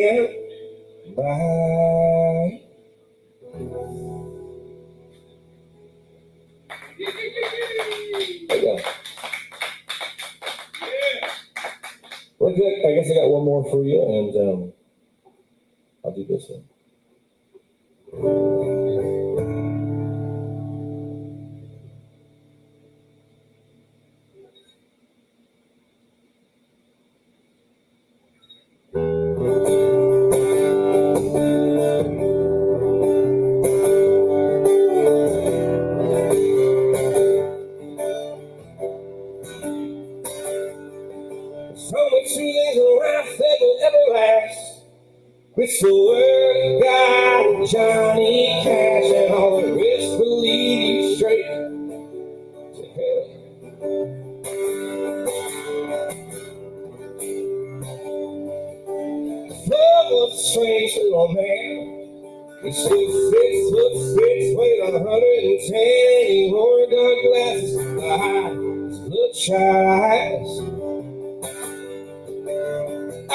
and by. Yeah. Well, good. I guess I got one more for you, and I'll do this one. So much truth in life that will ever last. With the word of God, Johnny Cash, and all the rest will lead you straight to hell. Love was a strange little man. He stood 6'6", weighed 110. He wore dark glasses, his bloodshot eyes.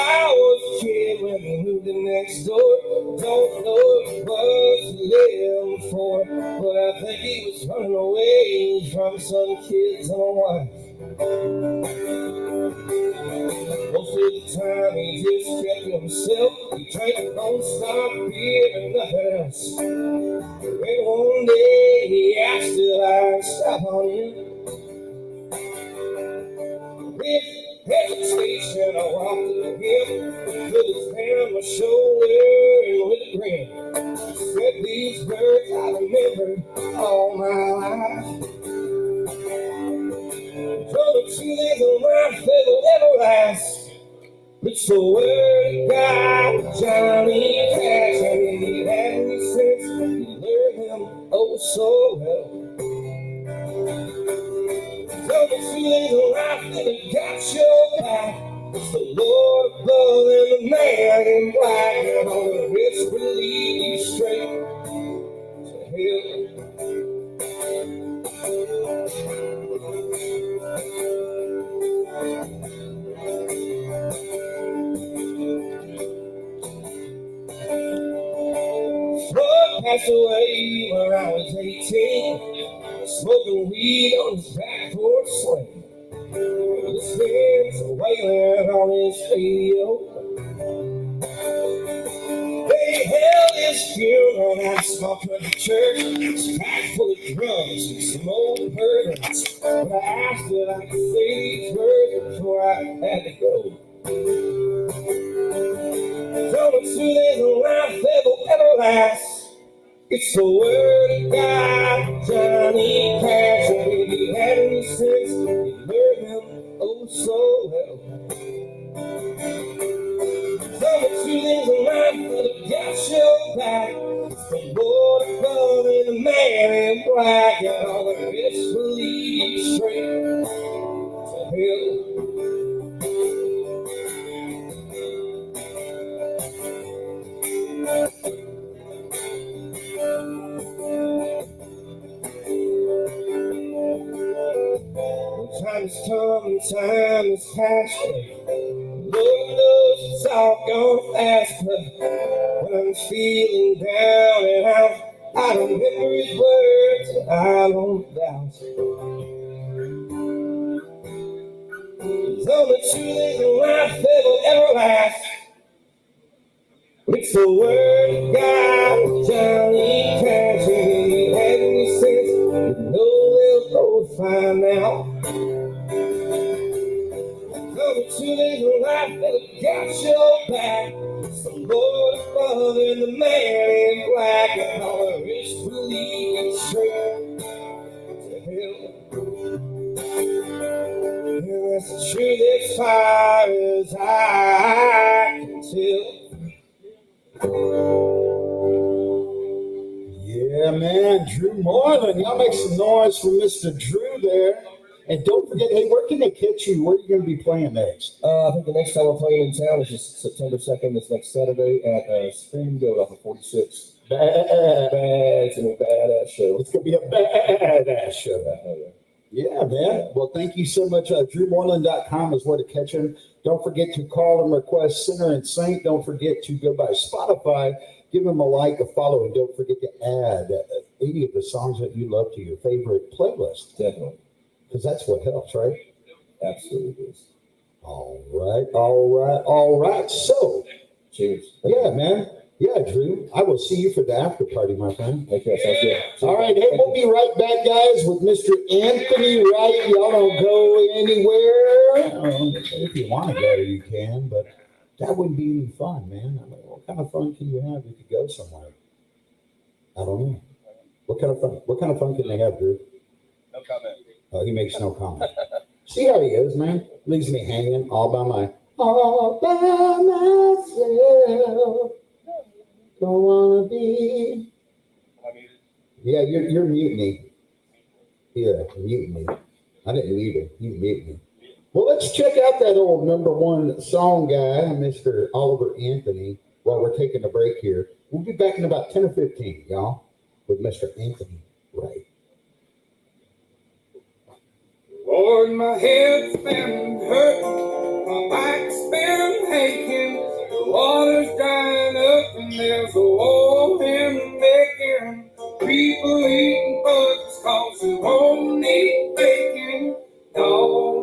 I was a kid when we moved in next door. Don't know what it was to live for, but I think he was running away from some kids and a wife. Most of the time he just kept to himself. He drank non-stop beer and nothing else. Then one day he asked if I'd stop on him. With hesitation, I walked to him, put his hand on my shoulder, and with a grin, said these words I remember all my life. So the truth is a life that will never last. It's the word of God, Johnny Cash, and he had me since he learned him oh so well. So the truth is a life that got your back. It's the Lord above and the man in black, and all the rest will lead you straight to hell. Floyd passed away when I was 18, smoking weed on his back porch swing. The spins wailing on his radio. They held his funeral in that small country church. It's packed full of drums and some old bourbons. But I asked if I could say these words before I had to go. So much truth is a life that will ever last. It's the word of God, Johnny Cash, and he had me since he learned him oh so well. So much truth is a life that got your back. It's the Lord above and the man in black, and all the rest will lead you straight to hell. Time has come and time has passed. Lord knows it's all gone fast, but when I'm feeling down and out, I I don't remember his words, and I don't doubt. There's only two things in life that will ever last. It's the word of God, Johnny Cash, and he had any sense, you know they'll both find out. There's only two things in life that got your back. It's the Lord above and the man in black, and all the rich believe it's straight to hell. And that's the truth as far as I can tell. Yeah, man, Drew Moreland. Y'all make some noise for Mr. Drew there. And don't forget, hey, where can they catch you? Where are you going to be playing next? I think the next time we're playing in town is just September 2nd, this next Saturday at StreamYard off of 46. It's a badass show. It's going to be a badass show. Yeah, man. Yeah. Well, thank you so much. DrewMoreland.com is where to catch him. Don't forget to call and request Sinner and Saint. Don't forget to go by Spotify. Give him a like, a follow, and don't forget to add any of the songs that you love to your favorite playlist. Definitely. Because that's what helps, right? Absolutely is. All right. So, Cheers. yeah, man. Yeah, Drew. I will see you for the after party, my friend. Okay, sounds good. All right, hey, we'll be right back, guys, with Mr. Anthony Wright. Y'all don't go anywhere. If you want to go, you can, but that wouldn't be any fun, man. I mean, what kind of fun can you have if you go somewhere? I don't know. What kind of fun can they have, Drew? No comment. Oh, he makes no comment. See how he is, man? Leaves me hanging all by myself. Don't wanna be. Yeah, you're mutiny. Yeah, mutiny. I didn't leave it. You mutiny. Well, let's check out that old #1 song guy, Mr. Oliver Anthony, while we're taking a break here. We'll be back in about 10 or 15, y'all, with Mr. Anthony Wright. Lord, my head's been hurting, my back's been aching, the water's drying up and there's a war in the making. People eating bugs cause they won't eat bacon. Dog.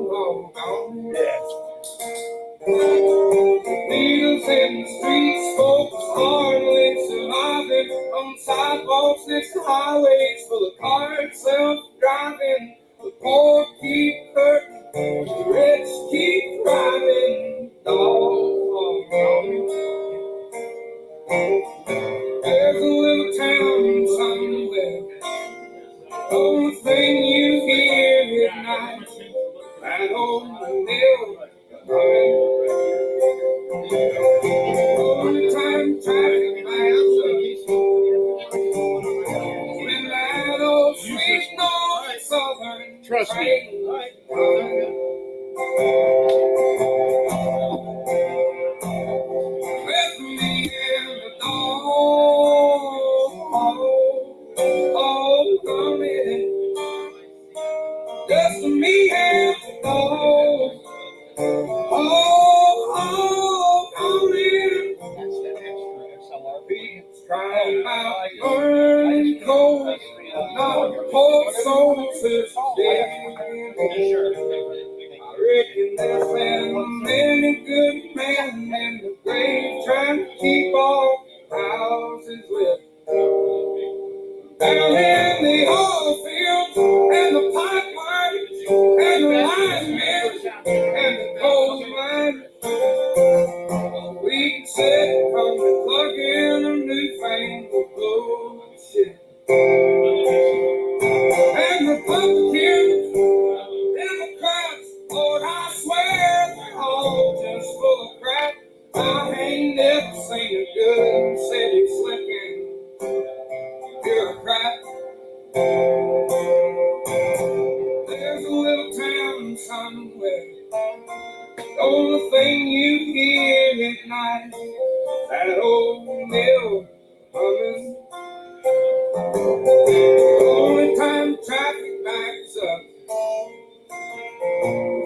Needles in the streets, folks hardly surviving on sidewalks next to highways full of cars self-driving. The poor keep hurting, the rich keep thriving. Dog. There's a little town somewhere, only thing you hear at night, that old mill. Only time traffic lights when that old sweet North Southern Trust me. train with me in the dawn, coming, just me and the dawn. Coming. Crying out, burning cold, not a poor soul to death. I reckon there's been many good men in the grave trying to keep all houses lit. Down in the oil fields and the pipelines and the linemen and the coal mines, we can sit from the plug in a newfangled bullshit. And Republicans, Democrats, Lord, I swear they're all just full of crap. I ain't never seen a good city slipping bureaucrat. There's a little town somewhere, the only thing you hear at night, that old mill humming. The only time traffic backs up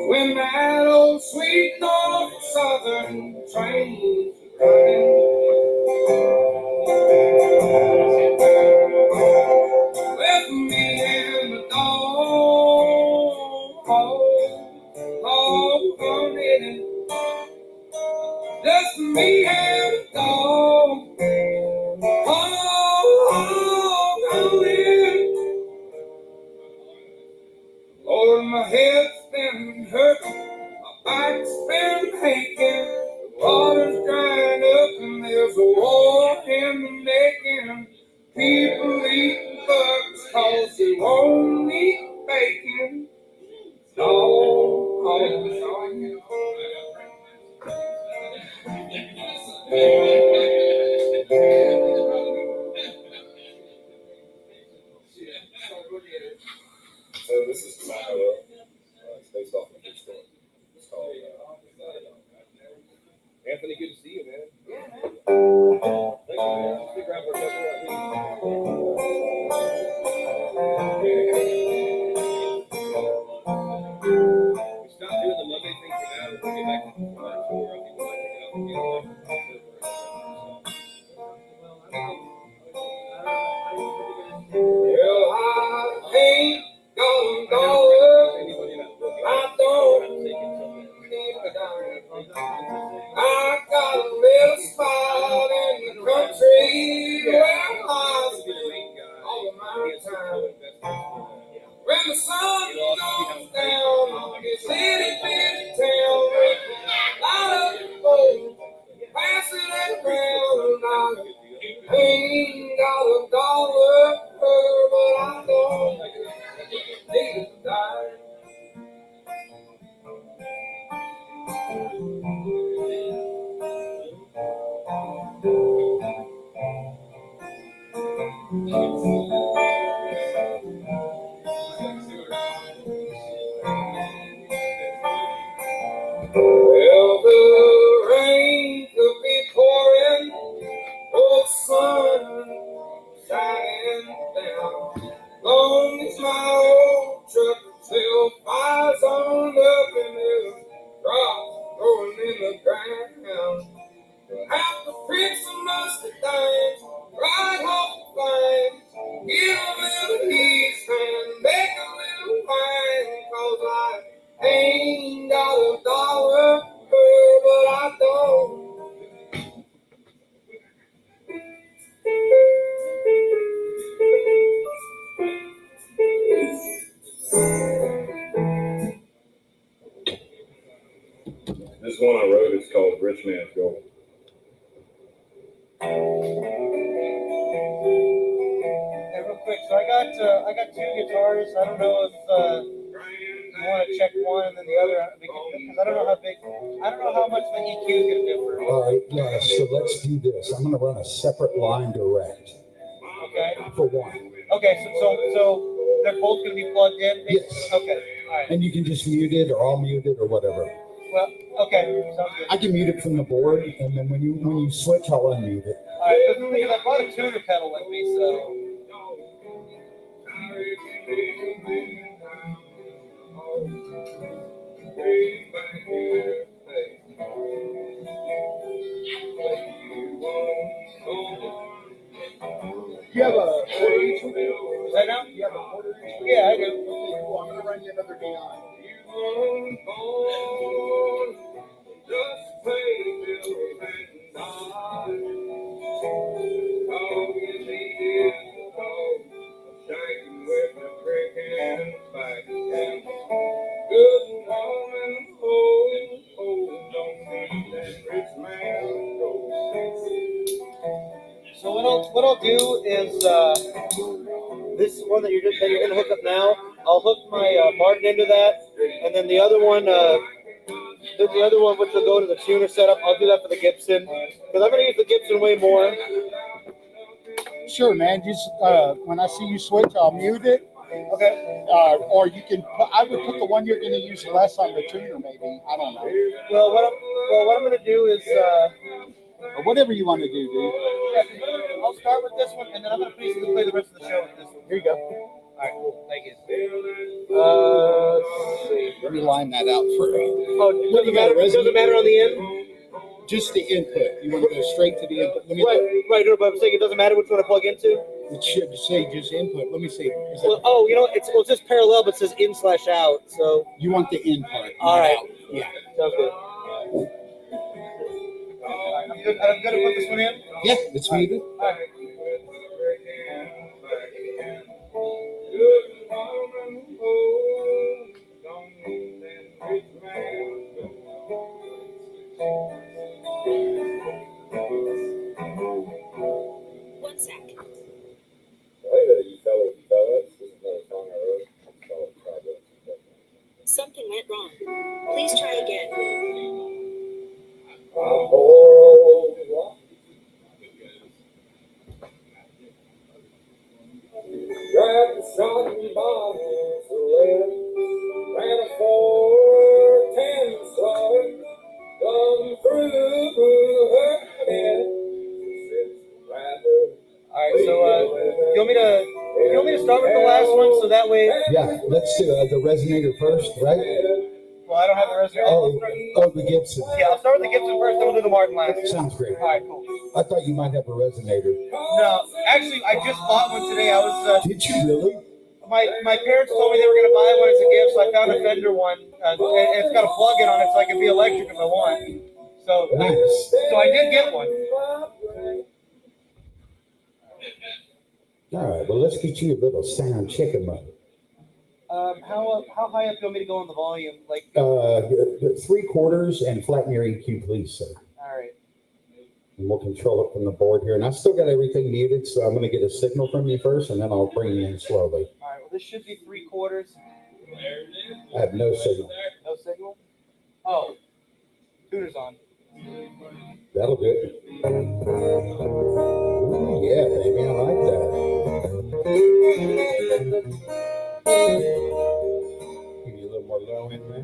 when that old sweet North Southern train's running. me and a dog. Lord, my head's been hurting, my back's been aching, the water's drying up and there's a war in the making. People eat bugs cause they won't eat bacon. So this is tomorrow. It's based off of a good story. It's called Anthony, good to see you, man. Yeah, man. Thanks, man. Stick around for a second. We stopped doing the Monday thing for now. We'll get back to the tour. I think we might take it up again. Well, I ain't gonna go. I don't need a dime. I got a little spot in the country where I spend all of my time. When the sun goes down on this itty bitty town, a lot of folks passing it around. I ain't got a dollar, but I don't need a dime. Well, the rain could be pouring, or the sun shining down. Long as my old truck still fires on up and there's drops growing in the ground. Have to print some musty things, ride off the flames, get a little east and make a little wine, 'cause I ain't got a dollar, but I don't. This one I wrote is called Rich Man's Gold. Hey, real quick, so I got two guitars. I don't know if you want to check one and then the other because I don't know how much the EQ is going to differ. All right, yeah, so let's do this. I'm going to run a separate line direct. Okay. For one. Okay, so they're both going to be plugged in? Yes. Okay, all right. And you can just mute it or I'll mute it or whatever. Well, okay, sounds good. I can mute it from the board, and then when you switch, I'll unmute it. All right, because I brought a tuner pedal with me, so. You have a quarter inch with you? Is that now? You have a quarter inch? Yeah, I do. Well, I'm going to run you another behind. Just pay bills and die. All you need is a dog, shaking with a drink in his back. Good woman, don't need that rich man gold. So what I'll do is this one that you're gonna hook up now, I'll hook my Martin into that, and then the other one which will go to the tuner setup, I'll do that for the Gibson because I'm gonna use the Gibson way more. Sure, man. Just when I see you switch, I'll mute it. Okay. Or you can. I would put the one you're going to use less on the tuner, maybe. I don't know. Well, what I'm gonna do is Or whatever you want to do, dude. I'll start with this one, and then I'm gonna basically play the rest of the show with this one. Here you go. All right, cool. Thank you. Let's see. Let me line that out for you. Oh, it doesn't matter on the end? Just the input. You want to go straight to the input. Let me Right, no, but I'm saying it doesn't matter which one I plug into? It should say just input. Let me see. Is Well, that, it's just parallel, but it says in/out, so. you want the in part. All right. Yeah. Sounds good. good to put this one in? Yeah, it's muted. All right. One sec. You fellas, this is another song I wrote. Something went wrong. Please try again. Grabbed the shot and bottles of lead, ran a 410 slug, done through her head. All right. So, you want me to start with the last one so that way? Yeah, let's do the resonator first, right? Well, I don't have the resonator. Oh, the Gibson. Yeah, I'll start with the Gibson first, then we'll do the Martin last. Sounds great. All right, cool. I thought you might have a resonator. No, actually, I just bought one today. I was Did you really? my parents told me they were going to buy one as a gift, so I found a Fender one. And it's got a plug-in on it, so I can be electric if I want. So, Nice. so I did get one. All right, well, let's get you a little sound chicken mode. How high up do you want me to go on the volume? Like, 3/4 and flatten your EQ, please, sir. all right. And we'll control it from the board here. And I still got everything muted, so I'm going to get a signal from you first, and then I'll bring you in slowly. All right. Well, this should be 3/4. I have no signal. No signal. Oh, tuner's on. That'll do it. Ooh, yeah, baby, I like that. Give you a little more low in there.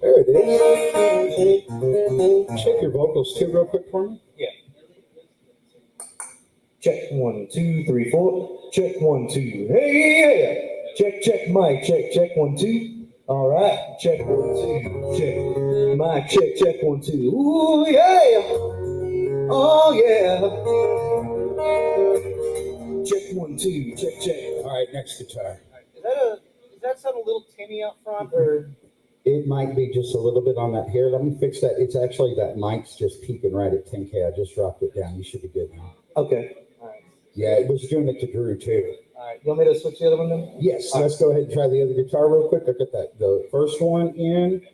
There it is. Check your vocals too real quick for me. Yeah. Check 1, 2, 3, 4. Check 1, 2. Hey, yeah. Check, mic. Check 1, 2. All right. Check 1, 2. Check mic. Check 1, 2. Ooh, yeah. Oh, yeah. Check 1, 2. Check. All right, next guitar. Does that sound a little tinny up front, or? It might be just a little bit on that here. Let me fix that. It's actually that mic's just peaking right at 10K. I just dropped it down. You should be good now. Okay. All right. Yeah, it was doing it to Drew too. All right. You want me to switch the other one then? Yes, let's go ahead and try the other guitar real quick. I'll get the first one in,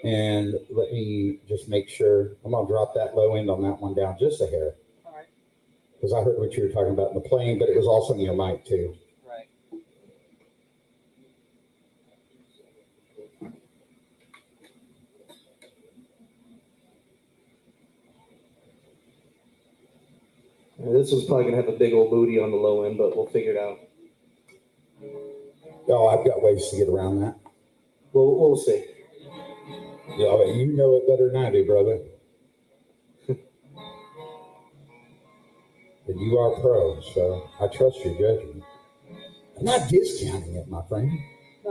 and let me just make sure. I'm gonna drop that low end on that one down just a hair. All right. Because I heard what you were talking about in the playing, but it was also in your mic too. Right. This one's probably gonna have a big old booty on the low end, but we'll figure it out. Oh, I've got ways to get around that. We'll see. Yeah, but you know it better than I do, brother. But you are pro, so I trust your judgment. I'm not discounting it, my friend.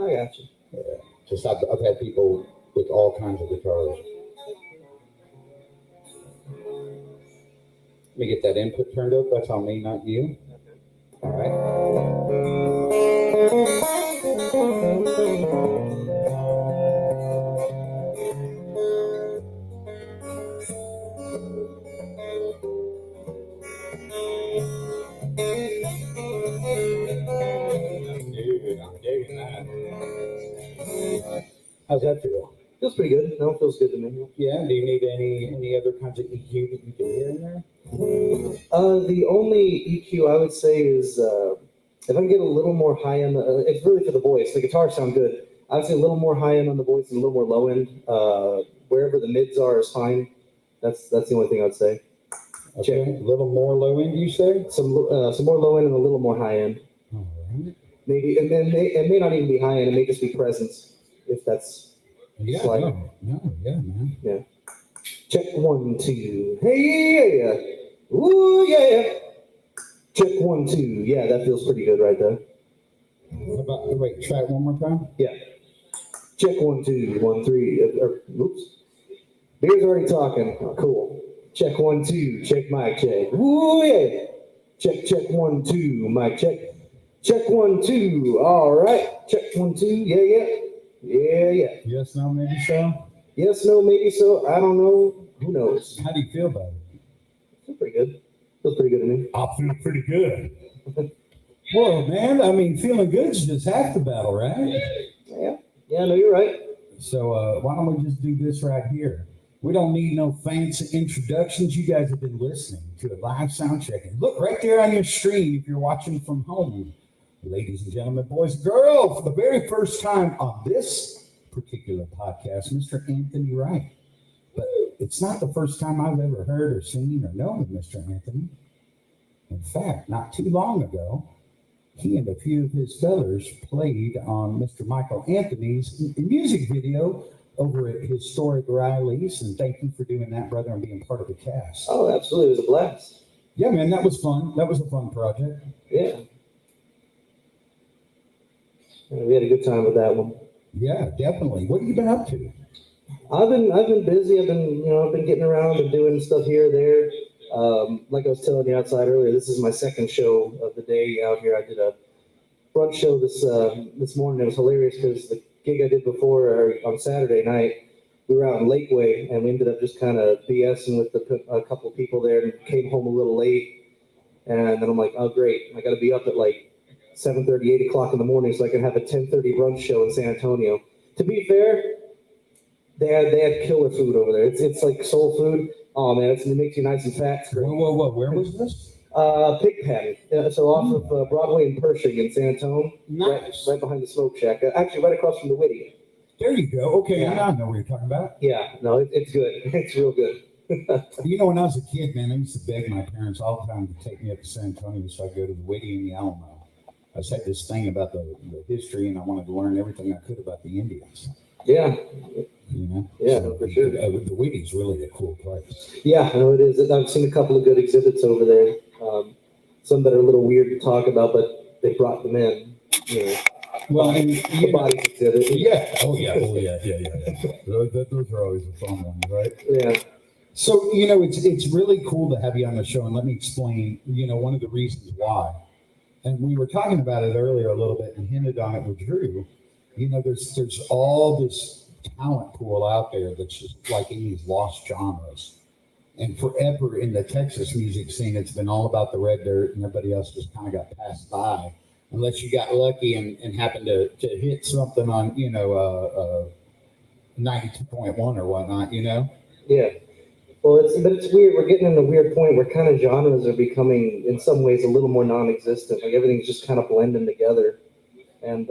I got you. Yeah, just I've had people with all kinds of guitars. Let me get that input turned up. That's on me, not you. All right. Dude, I'm digging that. How's that feel? Feels pretty good. No, it feels good to me. Yeah. Do you need any other kinds of EQ that you can hear in there? The only EQ I would say is if I can get a little more high end. It's really for the voice. The guitars sound good. I would say a little more high end on the voice and a little more low end. Wherever the mids are is fine. That's the only thing I'd say. Okay. A little more low end, you say? Some more low end and a little more high end. All right. Maybe it may not even be high end. It may just be presence. If that's Yeah. Slide. No, yeah, man. yeah. Check 1, 2. Hey, yeah. Ooh, yeah. Check 1, 2. Yeah, that feels pretty good right there. How about, wait, try it one more time? Yeah. Check 1, 2, 1, 3. Oops. Beer's already talking. Oh, cool. Check 1, 2. Check mic check. Ooh, yeah. Check 1, 2. Mic check. Check 1, 2. All right. Check 1, 2. Yeah. Yeah. Yes, no, maybe so. Yes, no, maybe so. I don't know. Who knows? How do you feel about it? Feels pretty good. Feels pretty good to me. I feel pretty good. Well, man, I mean, feeling good is just half the battle, right? Yeah. Yeah, no, you're right. So why don't we just do this right here? We don't need no fancy introductions. You guys have been listening to a live sound check. And look right there on your screen if you're watching from home. Ladies and gentlemen, boys and girls, for the very first time on this particular podcast, Mr. Anthony Wright. But it's not the first time I've ever heard or seen or known of Mr. Anthony. In fact, not too long ago, he and a few of his fellows played on Mr. Michael Anthony's music video over at Historic Riley's. And thank you for doing that, brother, and being part of the cast. Oh, absolutely. It was a blast. Yeah, man, that was fun. That was a fun project. Yeah. We had a good time with that one. Yeah, definitely. What have you been up to? I've been busy. I've been getting around and doing stuff here or there. Like I was telling you outside earlier, this is my second show of the day out here. I did a brunch show this morning. It was hilarious because the gig I did before on Saturday night, we were out in Lakeway and we ended up just kind of BSing with a couple of people there and came home a little late. And then I'm like, oh great, I got to be up at like 7:30, 8 o'clock in the morning so I can have a 10:30 brunch show in San Antonio. To be fair, they had killer food over there. It's like soul food. Oh man, it makes you nice and fat. Whoa, where was this? Pigpen. So off of Broadway and Pershing in San Antonio. Nice. Right behind the smoke shack. Actually, right across from the Whitty. There you go. Okay, Yeah. I know what you're talking about. Yeah, no, it's good. It's real good. You know, when I was a kid, man, I used to beg my parents all the time to take me up to San Antonio so I could go to the Whitty and the Alamo. I just had this thing about the history, and I wanted to learn everything I could about the Indians. Yeah. You know? Yeah, So, for sure. The Whitty's really a cool place. Yeah, no, it is. I've seen a couple of good exhibits over there. Some that are a little weird to talk about, but they brought them in. You know, Well, and the body exhibit. yeah. Yeah. Those are always the fun ones, right? Yeah. So, you know, it's really cool to have you on the show, and let me explain, you know, one of the reasons why. And we were talking about it earlier a little bit and hinted on it with Drew. You know, there's all this talent pool out there that's just like in these lost genres. And forever in the Texas music scene, it's been all about the red dirt, and everybody else just kind of got passed by. Unless you got lucky and happened to hit something on, you know, 92.1 or whatnot, you know? Yeah. Well, it's weird. We're getting in a weird point where kind of genres are becoming, in some ways, a little more non-existent. Like everything's just kind of blending together, and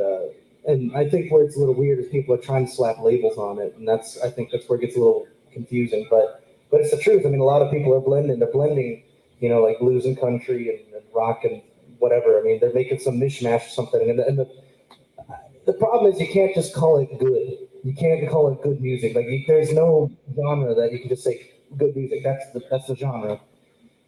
I think where it's a little weird is people are trying to slap labels on it, and I think that's where it gets a little confusing. But it's the truth. I mean, a lot of people are blending. They're blending, you know, like blues and country and rock and whatever. I mean, they're making some mishmash or something. And the problem is you can't just call it good. You can't call it good music. Like there's no genre that you can just say good music. That's the genre.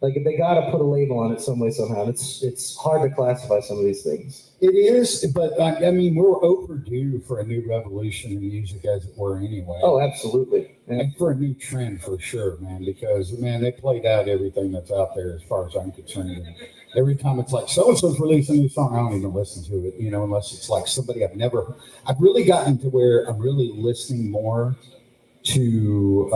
Like they got to put a label on it some way somehow. It's hard to classify some of these things. It is, but I mean, we're overdue for a new revolution in music, as it were, anyway. Oh, absolutely. Yeah. And for a new trend, for sure, man. Because man, they played out everything that's out there, as far as I'm concerned. And every time it's like so and so's releasing a new song, I don't even listen to it, you know, unless it's like somebody I've really gotten to where I'm really listening more to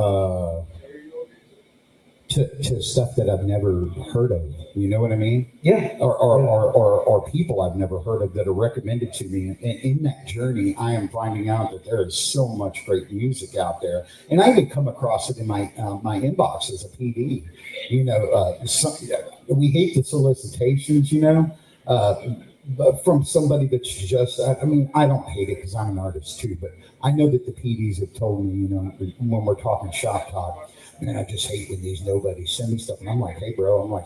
stuff that I've never heard of. You know what I mean? Yeah. Or people I've never heard of that are recommended to me. And in that journey, I am finding out that there is so much great music out there. And I even come across it in my inbox as a PD. You know, we hate the solicitations, you know, but from somebody that's just, I mean, I don't hate it because I'm an artist too, but I know that the PDs have told me, you know, when we're talking shop talk, man, I just hate when these nobodies send me stuff. And I'm like, hey, bro, I'll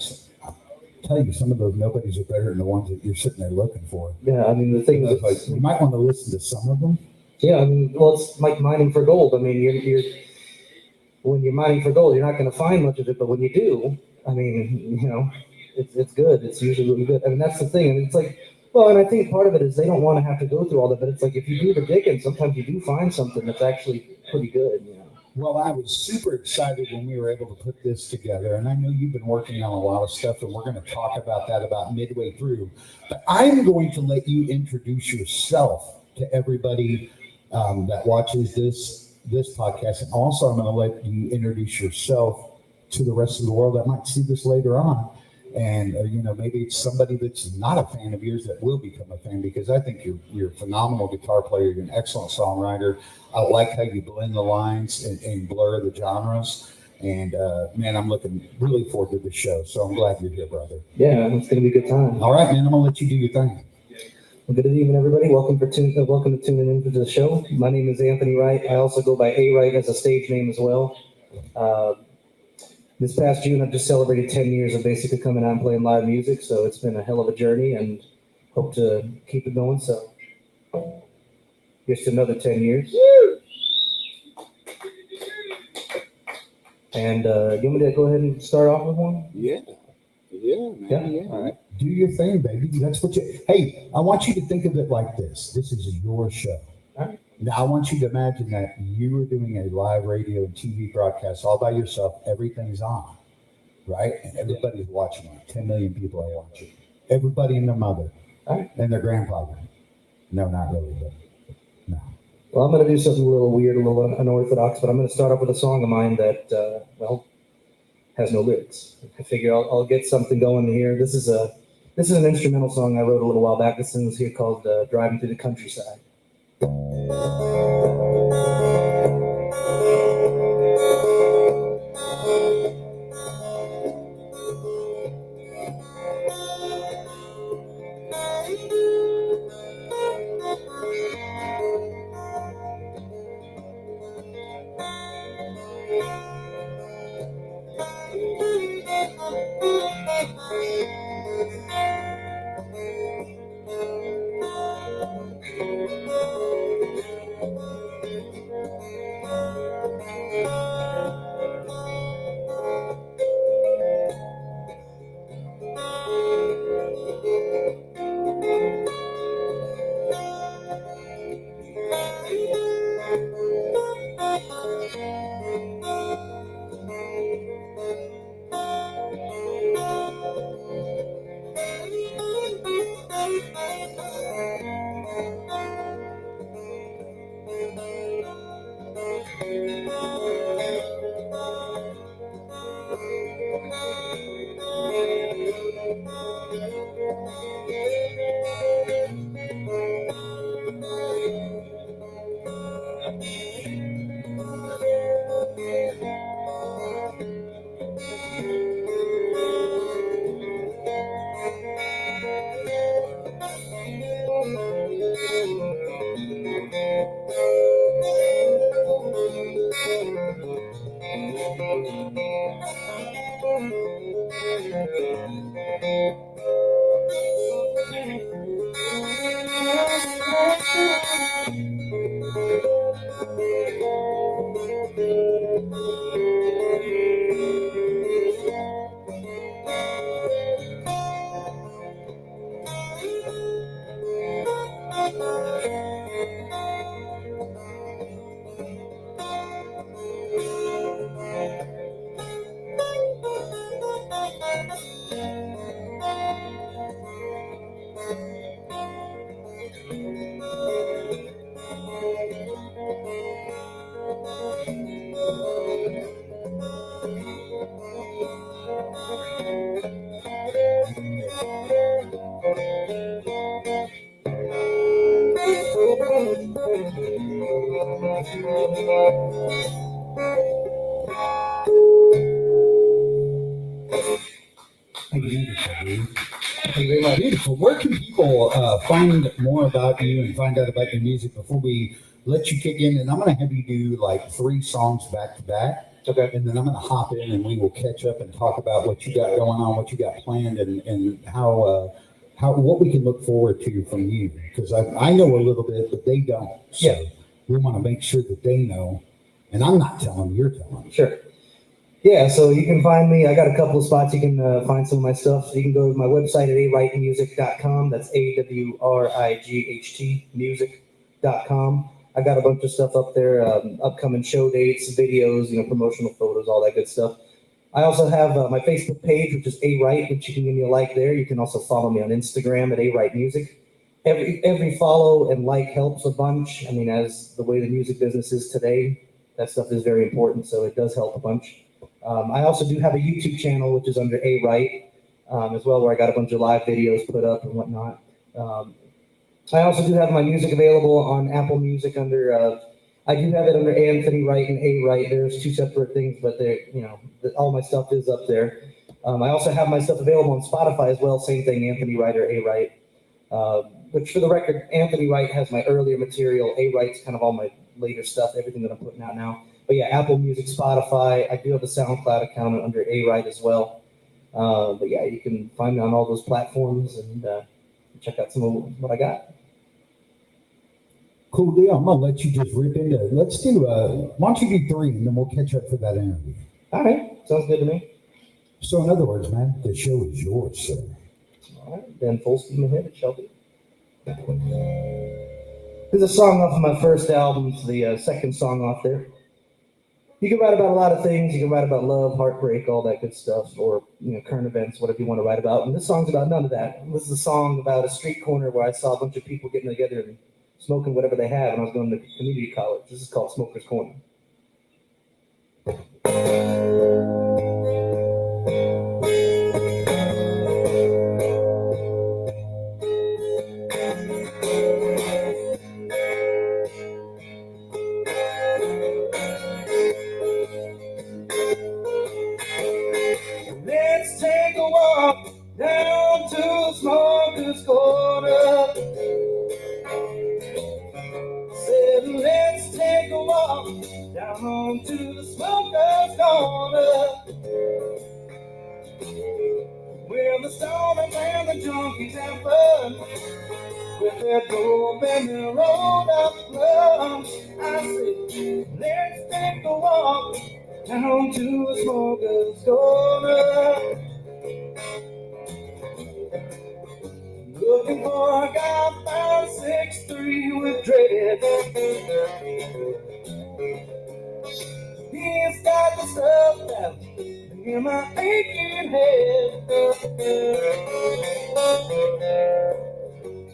tell you, some of those nobodies are better than the ones that you're sitting there looking for. Yeah, I mean, the thing is, like, you might want to listen to some of them. Yeah, I mean, well, it's like mining for gold. I mean, you're when you're mining for gold, you're not going to find much of it, but when you do, I mean, you know, it's good. It's usually really good. I mean, that's the thing. And it's like, well, and I think part of it is they don't want to have to go through all that, but it's like if you do the digging, sometimes you do find something that's actually pretty good, you know. Well, I was super excited when we were able to put this together, and I know you've been working on a lot of stuff, and we're going to talk about that about midway through. But I'm going to let you introduce yourself to everybody that watches this podcast. And also, I'm going to let you introduce yourself to the rest of the world that might see this later on. And, maybe it's somebody that's not a fan of yours that will become a fan, because I think you're a phenomenal guitar player. You're an excellent songwriter. I like how you blend the lines and blur the genres. And, man, I'm looking really forward to the show. So I'm glad you're here, brother. Yeah, it's going to be a good time. All right, man, I'm going to let you do your thing. Well, good evening, everybody. Welcome to tuning in to the show. My name is Anthony Wright. I also go by A. Wright as a stage name as well. This past June, I've just celebrated 10 years of basically coming out and playing live music, so it's been a hell of a journey, and hope to keep it going. So, just another 10 years. And you want me to go ahead and start off with one? Yeah, man. Yeah. All right. Do your thing, baby. That's what you. Hey, I want you to think of it like this. This is your show. All right. Now, I want you to imagine that you are doing a live radio and TV broadcast all by yourself. Everything's on, right? And everybody's watching it. 10 million people are watching. Everybody and their mother and their grandfather. No, not really, but no. Well, I'm going to do something a little weird, a little unorthodox, but I'm going to start off with a song of mine that, has no lyrics. I figure I'll get something going here. This is an instrumental song I wrote a little while back. This one's here called "Driving Through the Countryside." Beautiful. Where can people find more about you and find out about your music before we let you kick in? And I'm going to have you do like 3 songs back to back. Okay. And then I'm going to hop in and we will catch up and talk about what you got going on, what you got planned, and how what we can look forward to from you. Because I know a little bit, but they don't. So yeah. We want to make sure that they know. And I'm not telling them, you're telling them. Sure. Yeah, so you can find me. I got a couple of spots you can find some of my stuff. You can go to my website at awrightmusic.com. That's AWRIGHT music.com. I got a bunch of stuff up there, upcoming show dates, videos, promotional photos, all that good stuff. I also have my Facebook page, which is A Wright, which you can give me a like there. You can also follow me on Instagram at A Wright Music. every follow and like helps a bunch. I mean, as the way the music business is today, that stuff is very important, so it does help a bunch. I also do have a YouTube channel, which is under A Wright, as well, where I got a bunch of live videos put up and whatnot. I also do have my music available on Apple Music under, I do have it under Anthony Wright and A Wright. There's two separate things, but all my stuff is up there. I also have my stuff available on Spotify as well. Same thing, Anthony Wright or A Wright. Which for the record, Anthony Wright has my earlier material. A Wright's kind of all my later stuff, everything that I'm putting out now. But yeah, Apple Music, Spotify. I do have a SoundCloud account under A Wright as well. But yeah, you can find me on all those platforms and check out some of what I got. Cool deal. I'm gonna let you just rip into it. Let's do why don't you do 3 and then we'll catch up for that interview. All right, sounds good to me. So in other words, man, the show is yours, sir. All right, then full steam ahead, it shall be. This is a song off of my first album. It's the second song off there. You can write about a lot of things. You can write about love, heartbreak, all that good stuff, or current events, whatever you want to write about. And this song's about none of that. This is a song about a street corner where I saw a bunch of people getting together and smoking whatever they had when I was going to community college. This is called Smoker's Corner. Let's take a walk down to the Smoker's Corner. Said, let's take a walk down to the Smoker's Corner, where the stoners and the junkies have fun, with their dope and their rolled up plums. I said, let's take a walk down to the Smoker's Corner, looking for a guy about 6'3" with dread. He's got the stuff down in my aching head,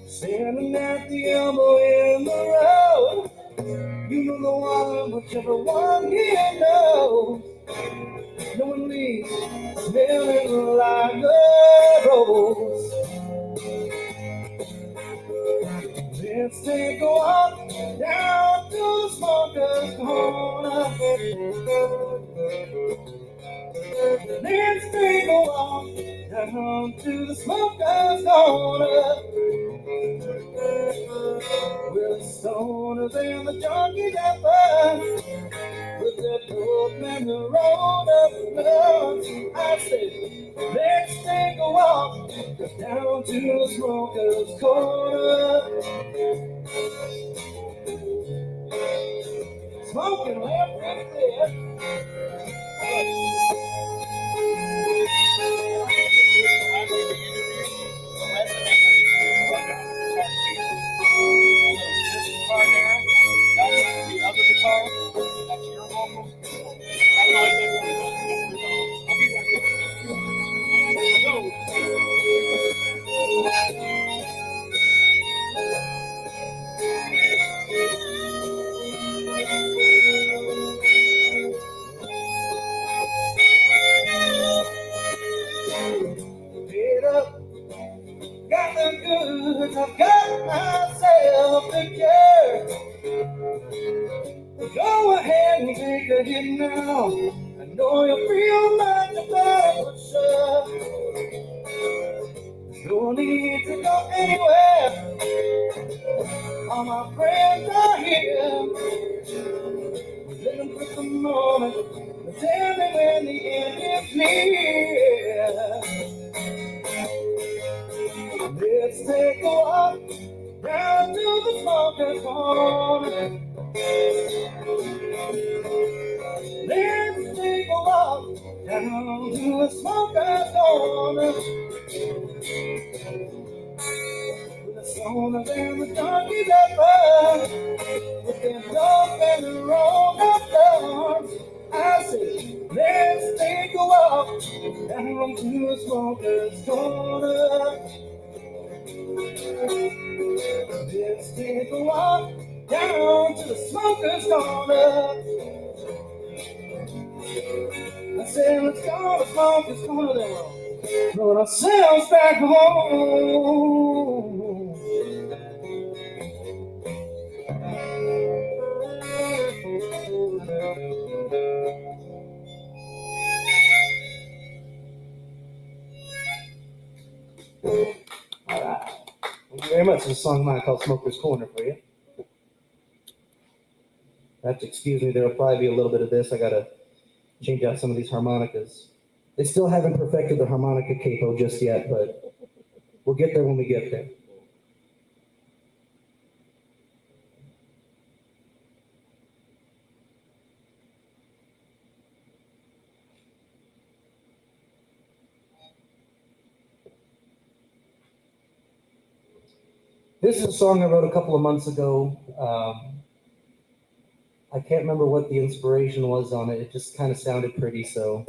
standing at the elbow in the road. You know the one, whichever one he knows. Knowing me, smelling like a rose. Let's take a walk down to the Smoker's Corner. Let's take a walk down to the Smoker's Corner, where the stoners and the junkies have fun, with their dope and the rolled up blunts. I say, let's take a walk down to the Smoker's Corner. Smoking left and clear. Got the goods, I've got myself together. Go ahead and take a hit now. I know you feel like a better push. No need to go anywhere. All my friends are here. We're living for the moment. Tell me when the end is near. Let's take a walk down to the Smoker's Corner. Let's take a walk down to the Smoker's Corner, with the stoners and the junkies at fun, with their dope and the rolled up arms. I say, let's take a walk down to the Smoker's Corner. Let's take a walk down to the smoker's corner. I said, let's go to the smoker's corner. Then we'll roll ourselves back home. All right. Thank you very much. This is a song of mine called Smoker's Corner for you. Have to excuse me, there'll probably be a little bit of this. I gotta change out some of these harmonicas. They still haven't perfected the harmonica capo just yet, but we'll get there when we get there. This is a song I wrote a couple of months ago. I can't remember what the inspiration was on it. It just kind of sounded pretty, so.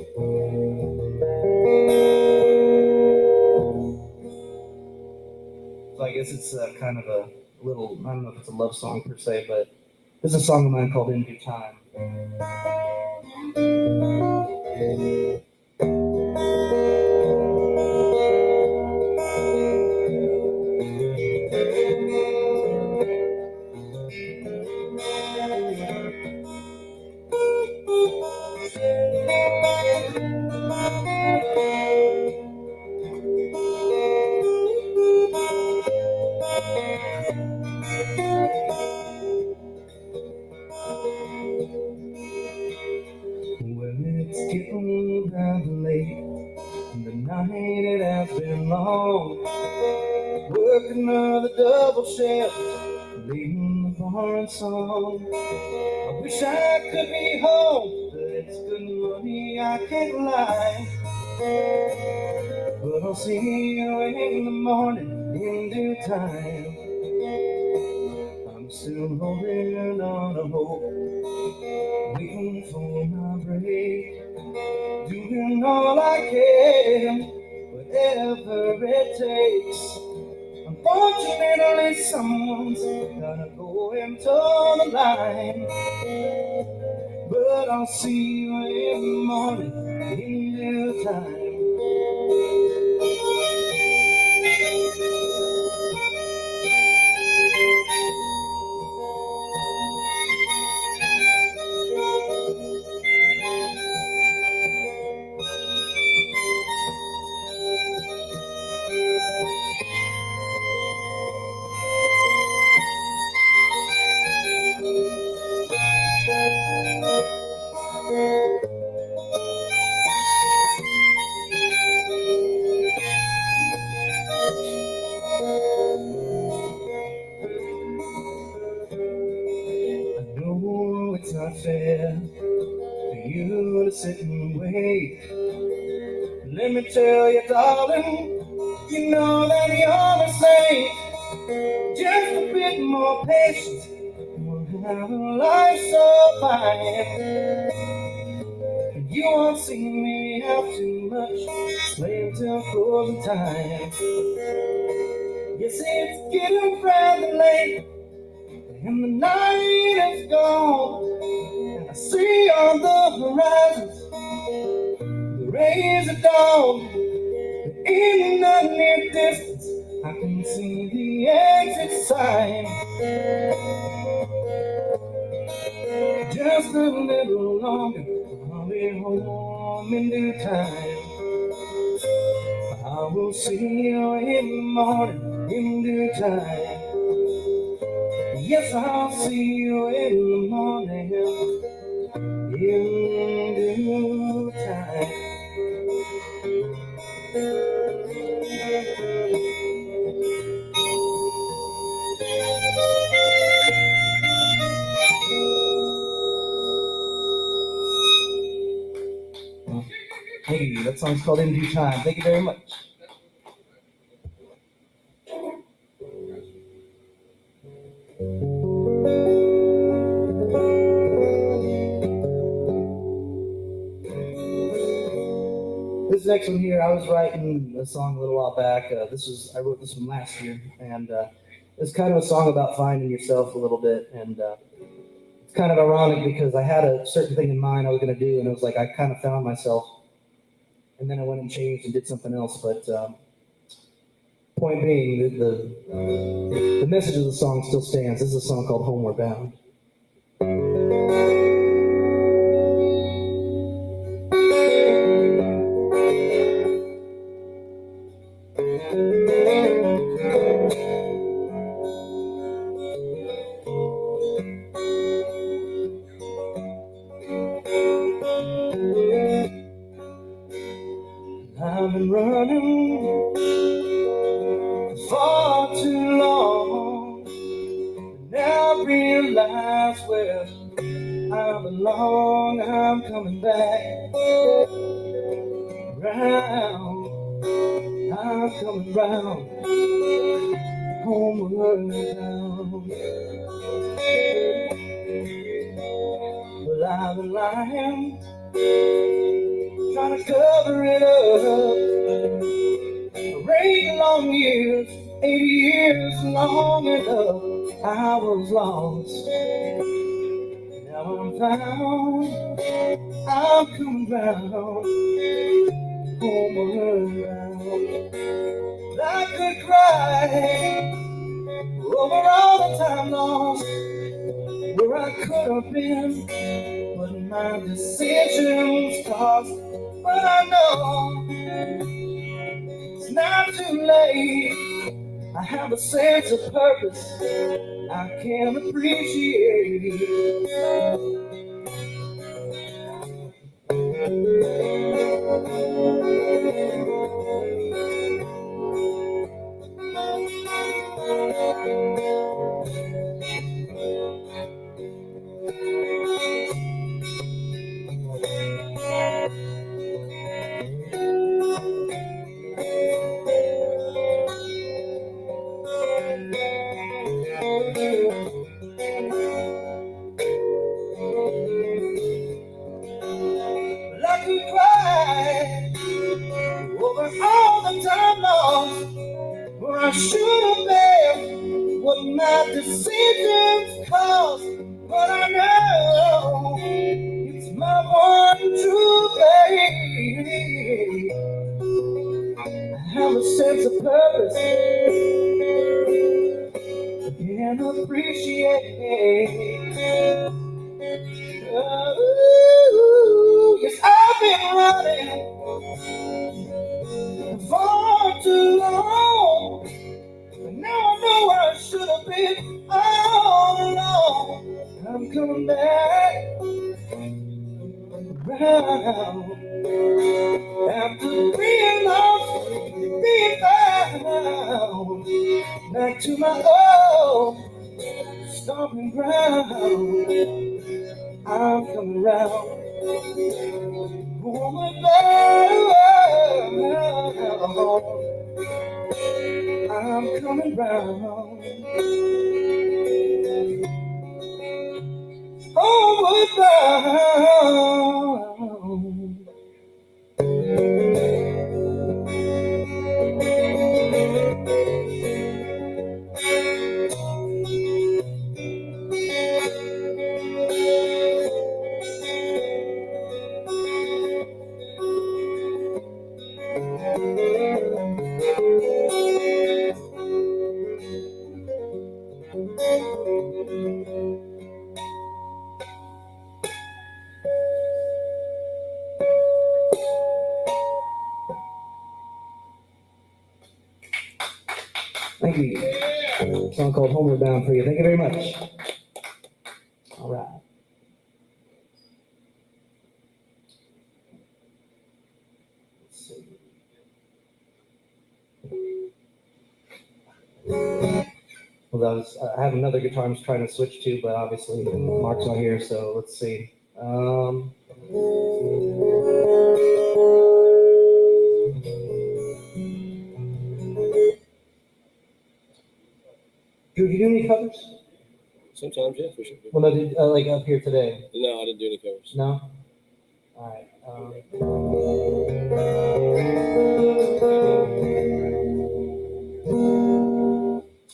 So I guess it's kind of a little, I don't know if it's a love song per se, but this is a song of mine called In Due Time. When it's getting rather late and the night it has been long, work another double shift, leaving the barn song. I wish I could be home, but it's good money, I can't lie. But I'll see you in the morning in due time. I'm still holding on to hope, waiting for my break, doing all I can, whatever it takes. Unfortunately, someone's gotta go and toe the line. But I'll see you in the morning in due time. I know it's not fair for you to sit and wait. Let me tell you, darling, you know that you're the same. Just a bit more patience, we'll have a life so fine. And you won't see me out too much, play until closing time. Yes, it's getting rather late, and the night is gone, and I see on the horizons the rays of dawn. In the near distance, I can see the exit sign. Just a little longer, I'll be home in due time. I will see you in the morning in due time. Yes, I'll see you in the morning in due time. Hey, that song's called In Due Time. Thank you very much. This next one here, I was writing a song a little while back. I wrote this one last year, and It's kind of a song about finding yourself a little bit, and it's kind of ironic because I had a certain thing in mind I was going to do, and it was like I kind of found myself, and then I went and changed and did something else. But point being, the message of the song still stands. This is a song called "Homeward Bound." I've been running far too long. Now I realize where I belong. I'm coming back round. I'm coming round. Homeward bound. Well, I've been lying, trying to cover it up. 8 long years, 80 years, long enough. I was lost. Now I'm found. I'm coming round. Homeward bound. I could cry over all the time lost, where I could have been, but my decisions cost. But I know it's not too late. I have a sense of purpose I can appreciate. I could cry over all the time lost, where I should have been, what my decisions cost. But I know it's my one true faith. I have a sense of purpose I can appreciate. Yes, I've been running far too long, but now I know where I should have been all along. I'm coming back round after being lost, being found, back to my old stomping ground. I'm coming round. Woman, I'm coming round. Homeward bound. Thank you. A song called Homeward Bound for you. Thank you very much. All right. Let's see. Well, I have another guitar I'm trying to switch to, but obviously Mark's not here, so let's see. Drew, do you do any covers? Sometimes, yeah, for sure. Well, no, like up here today. No, I didn't do any covers. No? All right.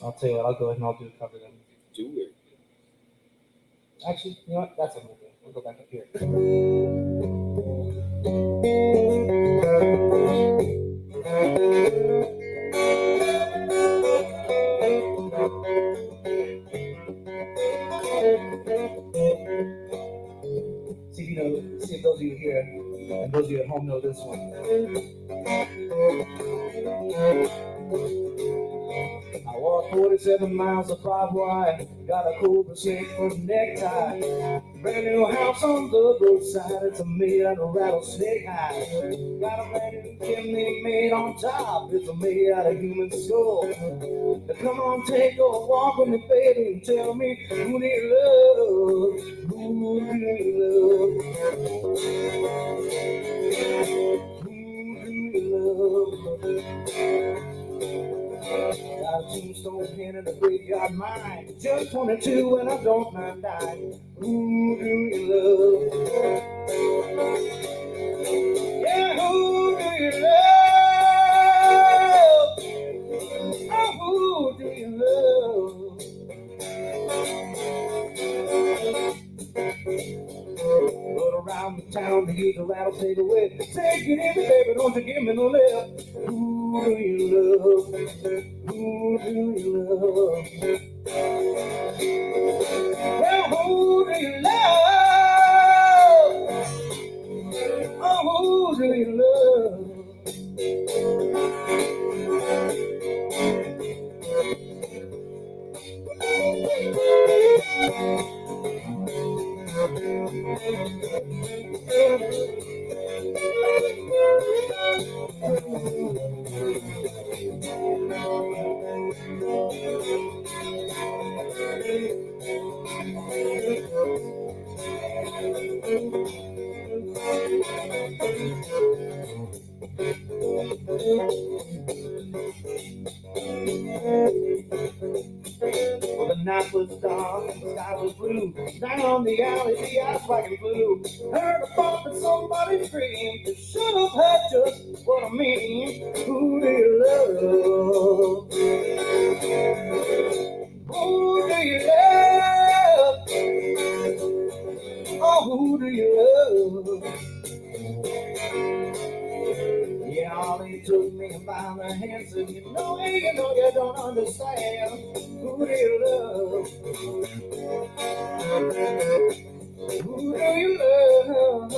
I'll tell you what, I'll go ahead and I'll do a cover then. Do it. Actually, you know what? That's what we'll do. We'll go back up here. See if those of you here and those of you at home know this one. I walked 47 miles of barbed wire, got a cobra snake for a necktie. Brand new house on the roadside, it's made out of rattlesnake hide. Got a brand new chimney made on top, it's made out of human skull. Now come on, take a walk with me, baby, and tell me who do you love? Who do you love? Who do you love? Got a tombstone pen and a graveyard mine. Just 22 and I don't mind dying. Who do you love? Yeah, who do you love? Oh, who do you love? Rode around the town to use a rattlesnake away. Take it easy, baby, don't you give me no lip. Who do you love? Who do you love? Well, who do you love? Oh, who do you love? Well, the night was dark and the sky was blue. Down the alley, the eyes black and blue. Heard a bump and somebody scream. You should have heard just what I mean. Who do you love? Who do you love? Oh, who do you love? Yeah, all he took me by the hand said, you know you don't understand. Who do you love? Who do you love?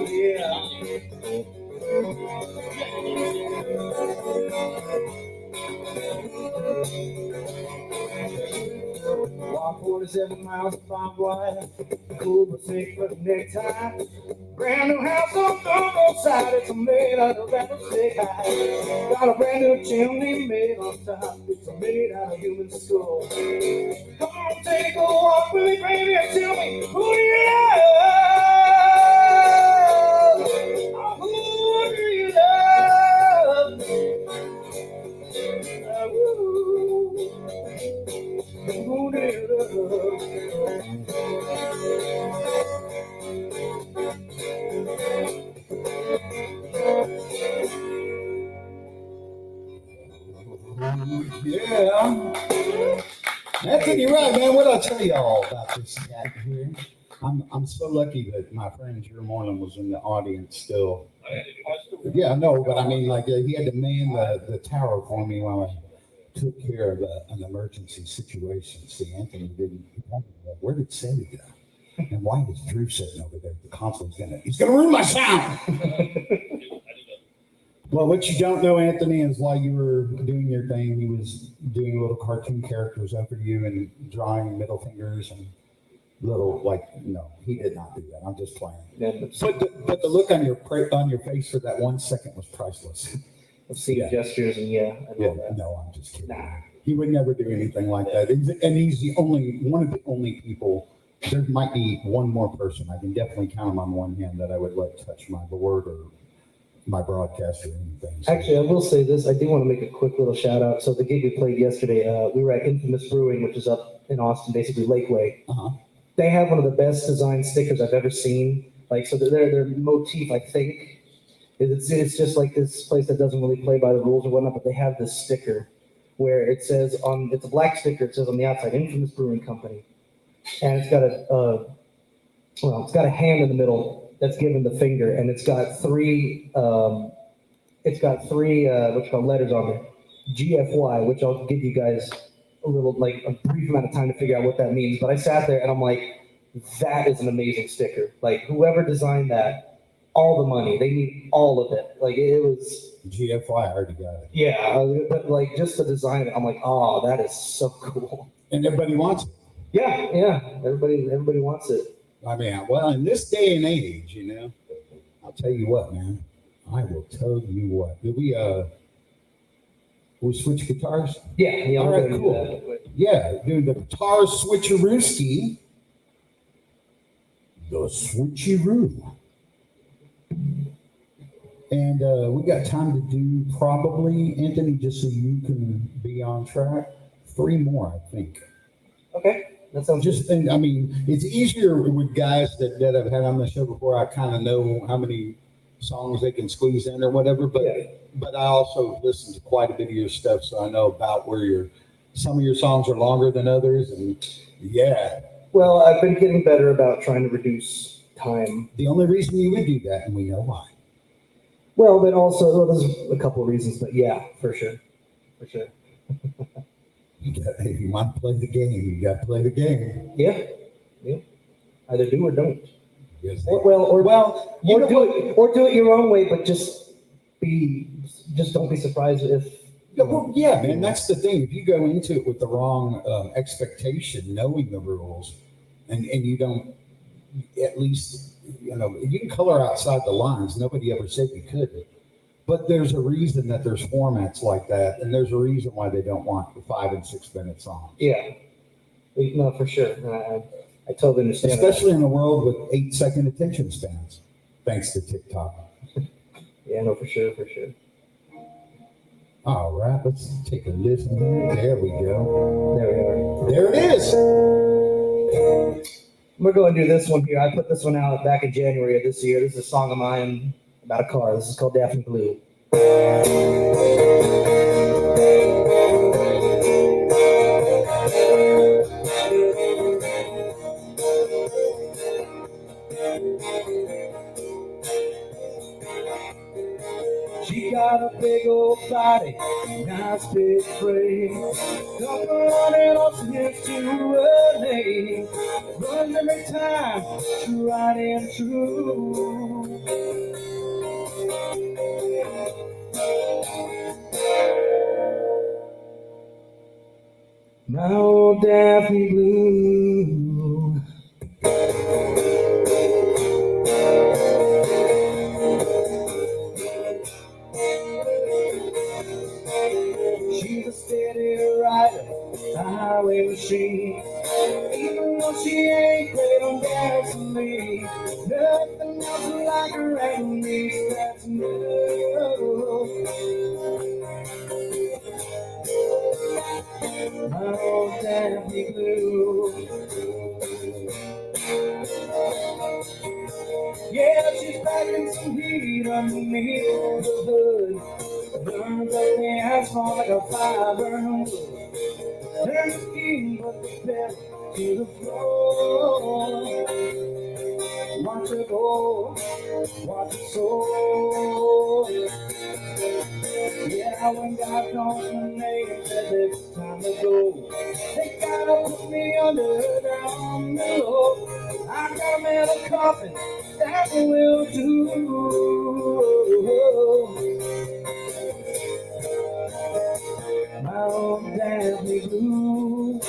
Yeah. Walk 47 miles of barbed wire, cobra snake for the necktie. Brand new house on the roadside, it's made out of rattlesnake hide. Got a brand new chimney made on top, it's made out of human skull. Come on, take a walk with me, baby, and tell me who do you love? Oh, who do you love? Who do you love? Yeah. Anthony Wright, man, what I tell y'all about this cat here? I'm so lucky that my friend Jerry Moreland was in the audience still. Yeah, I know, but I mean, like, he had to man the tower for me while I took care of an emergency situation. See, Anthony didn't. Where did Sebby go? And why was Drew sitting over there? The console's he's gonna ruin my sound. Well, what you don't know, Anthony, is while you were doing your thing, he was doing little cartoon characters over you and drawing middle fingers and little, no, he did not do that. I'm just playing. Yeah, But the look on your face for that 1 second was priceless. see gestures and I know that. No, I'm just kidding. Nah. He would never do anything like that. And he's one of the only people. There might be one more person. I can definitely count him on one hand that I would let touch my board or my broadcast or anything. So. Actually, I will say this. I do want to make a quick little shout out. So the gig we played yesterday, we were at Infamous Brewing, which is up in Austin, basically Lakeway. Uh-huh. They have one of the best design stickers I've ever seen. So their motif, I think, it's just like this place that doesn't really play by the rules or whatnot, but they have this sticker where it says it's a black sticker. It says on the outside, Infamous Brewing Company, and it's got it's got a hand in the middle that's given the finger, and it's got three letters on there, GFY, which I'll give you guys a brief amount of time to figure out what that means. But I sat there and I'm like, that is an amazing sticker. Like, whoever designed that, all the money, they need all of it. Like, it was GFY, I already got it. Yeah, but like just to design it, I'm like, oh, that is so cool. And everybody wants it. Yeah, everybody wants it. I mean, well, in this day and age, I'll tell you what, man. I will tell you what. Did we switch guitars? Yeah. All right, I'm gonna cool. do that. Yeah, do the guitar switcherooski. The switcheroo. And we got time to do probably, Anthony, just so you can be on track, 3 more, I think. Okay, that sounds And I mean, it's easier with guys that I've had on the show before. I kind of know how many songs they can squeeze in or whatever, but I also listen to quite a bit of your stuff, so I know about where some of your songs are longer than others, and yeah. Well, I've been getting better about trying to reduce time. The only reason you would do that, and we know why. Well, but also, there's a couple of reasons, but yeah, for sure. If you want to play the game, you got to play the game. Yeah. Either do or don't. Yes. Do it your own way, but just don't be surprised if. Yeah, man, that's the thing. If you go into it with the wrong expectation, knowing the rules, and you don't, at least, you can color outside the lines. Nobody ever said you couldn't. But there's a reason that there's formats like that, and there's a reason why they don't want the 5 and 6 minute songs. Yeah. No, for sure. I totally understand. Especially in a world with 8-second attention spans, thanks to TikTok. Yeah, no, for sure. All right, let's take a listen. There we go. There we are. There it is. We're going to do this one here. I put this one out back in January of this year. This is a song of mine about a car. This is called Daphne Blue. She got a big old body, nice big frame, couple hundred horses to her name. Runs every time, tried and true. My old Daphne Blue. She's a steady rider, a highway machine. Even though she ain't great on gasoline, nothing else like her and me, that's new. My old Daphne Blue. Yeah, she's packing some heat underneath the hood. Burns up the asphalt like a fire burn wood. Turn the key, put the pedal to the floor. Watch her go, watch her soar. Yeah, when God calls my name, said it's time to go. They gotta put me under down below. I got a metal coffin, that will do. My old Daphne Blue.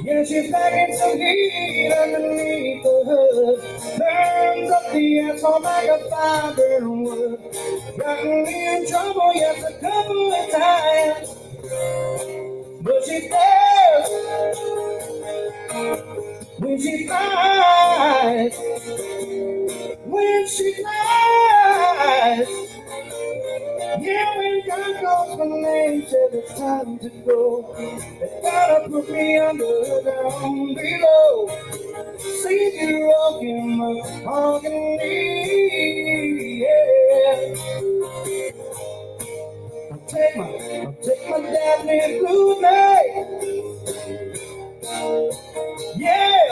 Yeah, she's packing some heat underneath the hood. Burns up the asphalt like a fire burn wood. Got me in trouble, yes, a couple of times. But she says, when she flies, yeah, when God calls my name, says it's time to go. They gotta put me under down below. See you rocking my rocking me, yeah. I'll take my Daphne blue night, yeah.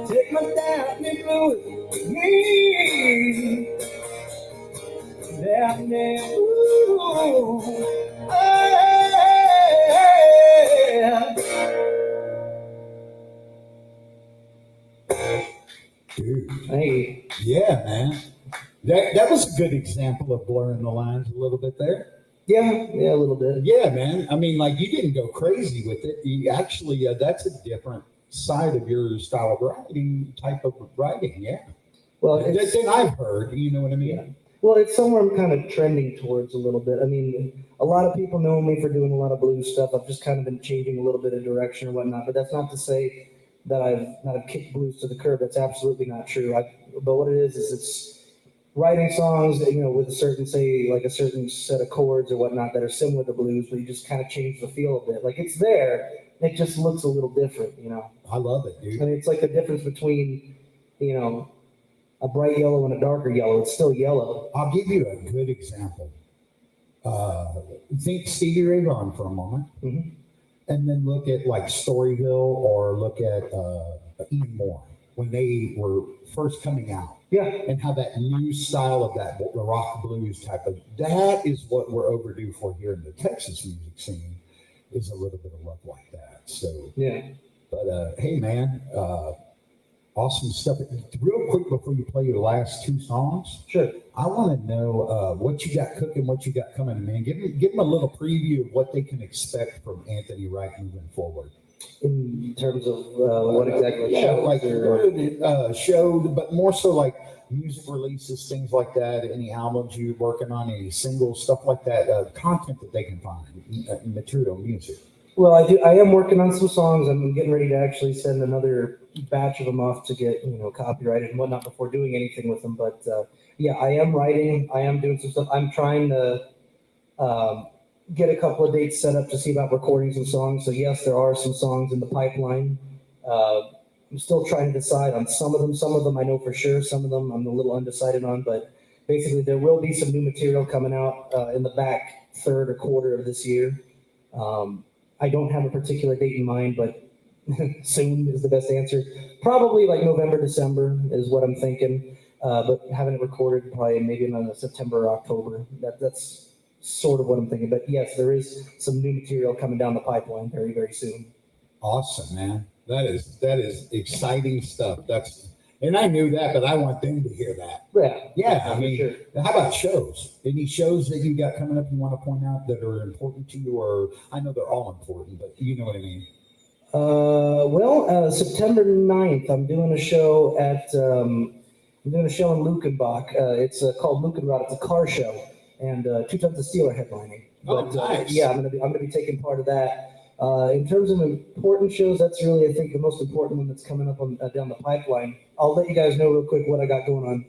Take my Daphne blue with me, Daphne, ooh, yeah. Dude. Hey, Yeah, man. That was a good example of blurring the lines a little bit there. yeah, a little bit. Yeah, man. I mean, like you didn't go crazy with it. You actually, that's a different side of your style of writing, type of writing. Yeah. Well, Than I've heard. You know what I mean? yeah. Well, it's somewhere I'm kind of trending towards a little bit. I mean, a lot of people know me for doing a lot of blues stuff. I've just kind of been changing a little bit of direction or whatnot. But that's not to say that I've kicked blues to the curb. That's absolutely not true. But what it is it's writing songs, with a certain, say, like a certain set of chords or whatnot that are similar to blues, but you just kind of change the feel a bit. Like it's there, it just looks a little different. I love it, dude. I mean, it's like the difference between, a bright yellow and a darker yellow. It's still yellow. I'll give you a good example. Think Stevie Ray Vaughan for a moment, and then look at like Storyville or look at Ian Moore when they were first coming out. Yeah. And how that new style of that the rock blues type of that is what we're overdue for here in the Texas music scene is a little bit of love like that. So yeah. But hey, man, awesome stuff. Real quick before you play your last two songs, Sure. I want to know what you got cooking, what you got coming, man. Give them a little preview of what they can expect from Anthony Wright moving forward. In terms of what exactly? Yeah, shows like or- showed, but more so like music releases, things like that. Any albums you're working on, any singles, stuff like that. Content that they can find, material, music. Well, I am working on some songs. I'm getting ready to actually send another batch of them off to get copyrighted and whatnot before doing anything with them. But yeah, I am writing. I am doing some stuff. I'm trying to get a couple of dates set up to see about recording some songs. So yes, there are some songs in the pipeline. I'm still trying to decide on some of them. Some of them I know for sure. Some of them I'm a little undecided on. But basically, there will be some new material coming out in the back third or quarter of this year. I don't have a particular date in mind, but soon is the best answer. Probably like November, December is what I'm thinking. But having it recorded probably maybe in September or October. That's sort of what I'm thinking. But yes, there is some new material coming down the pipeline very, very soon. Awesome, man. That is exciting stuff. And I knew that, but I want them to hear that. Yeah. I mean, sure. How about shows? Any shows that you got coming up you want to point out that are important to you? Or I know they're all important, but you know what I mean? September 9th, I'm doing a show in Lukenbach. It's called Lukenrad. It's a car show, and Two Tons of Steel are headlining. But, nice. Yeah, I'm gonna be taking part of that. In terms of important shows, that's really, I think, the most important one that's coming up down the pipeline. I'll let you guys know real quick what I got going on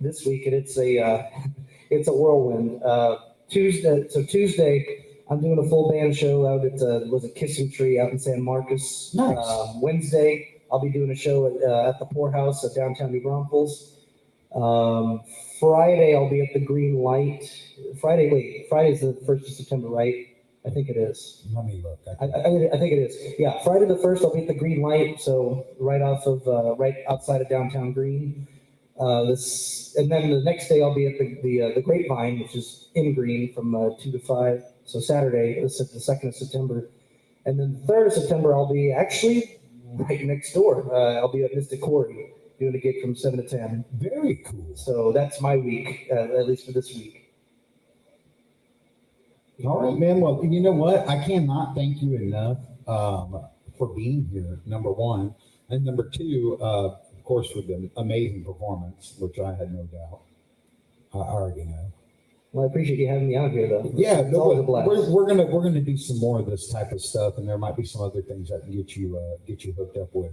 this week, and it's a whirlwind. Tuesday, I'm doing a full band show out at Kissing Tree out in San Marcos. Nice. Wednesday, I'll be doing a show at the Poorhouse at downtown New Braunfels. Friday, I'll be at the Green Light. Friday's the 1st of September, right? I think it is. Let me look. I think it is. Yeah, Friday the 1st, I'll be at the Green Light, so right outside of downtown Green. And then the next day I'll be at the Grapevine, which is in Green from 2 to 5. So Saturday, the 2nd of September, and then the 3rd of September I'll be actually right next door. I'll be at Mystic Quarry doing a gig from 7 to 10. Very cool. So that's my week, at least for this week. All right, man. Well, you know what? I cannot thank you enough for being here, number one. And number two, of course, with the amazing performance, which I had no doubt. I already know. Well, I appreciate you having me out here, though. Yeah, It's always a blast. we're gonna do some more of this type of stuff, and there might be some other things I can get you hooked up with.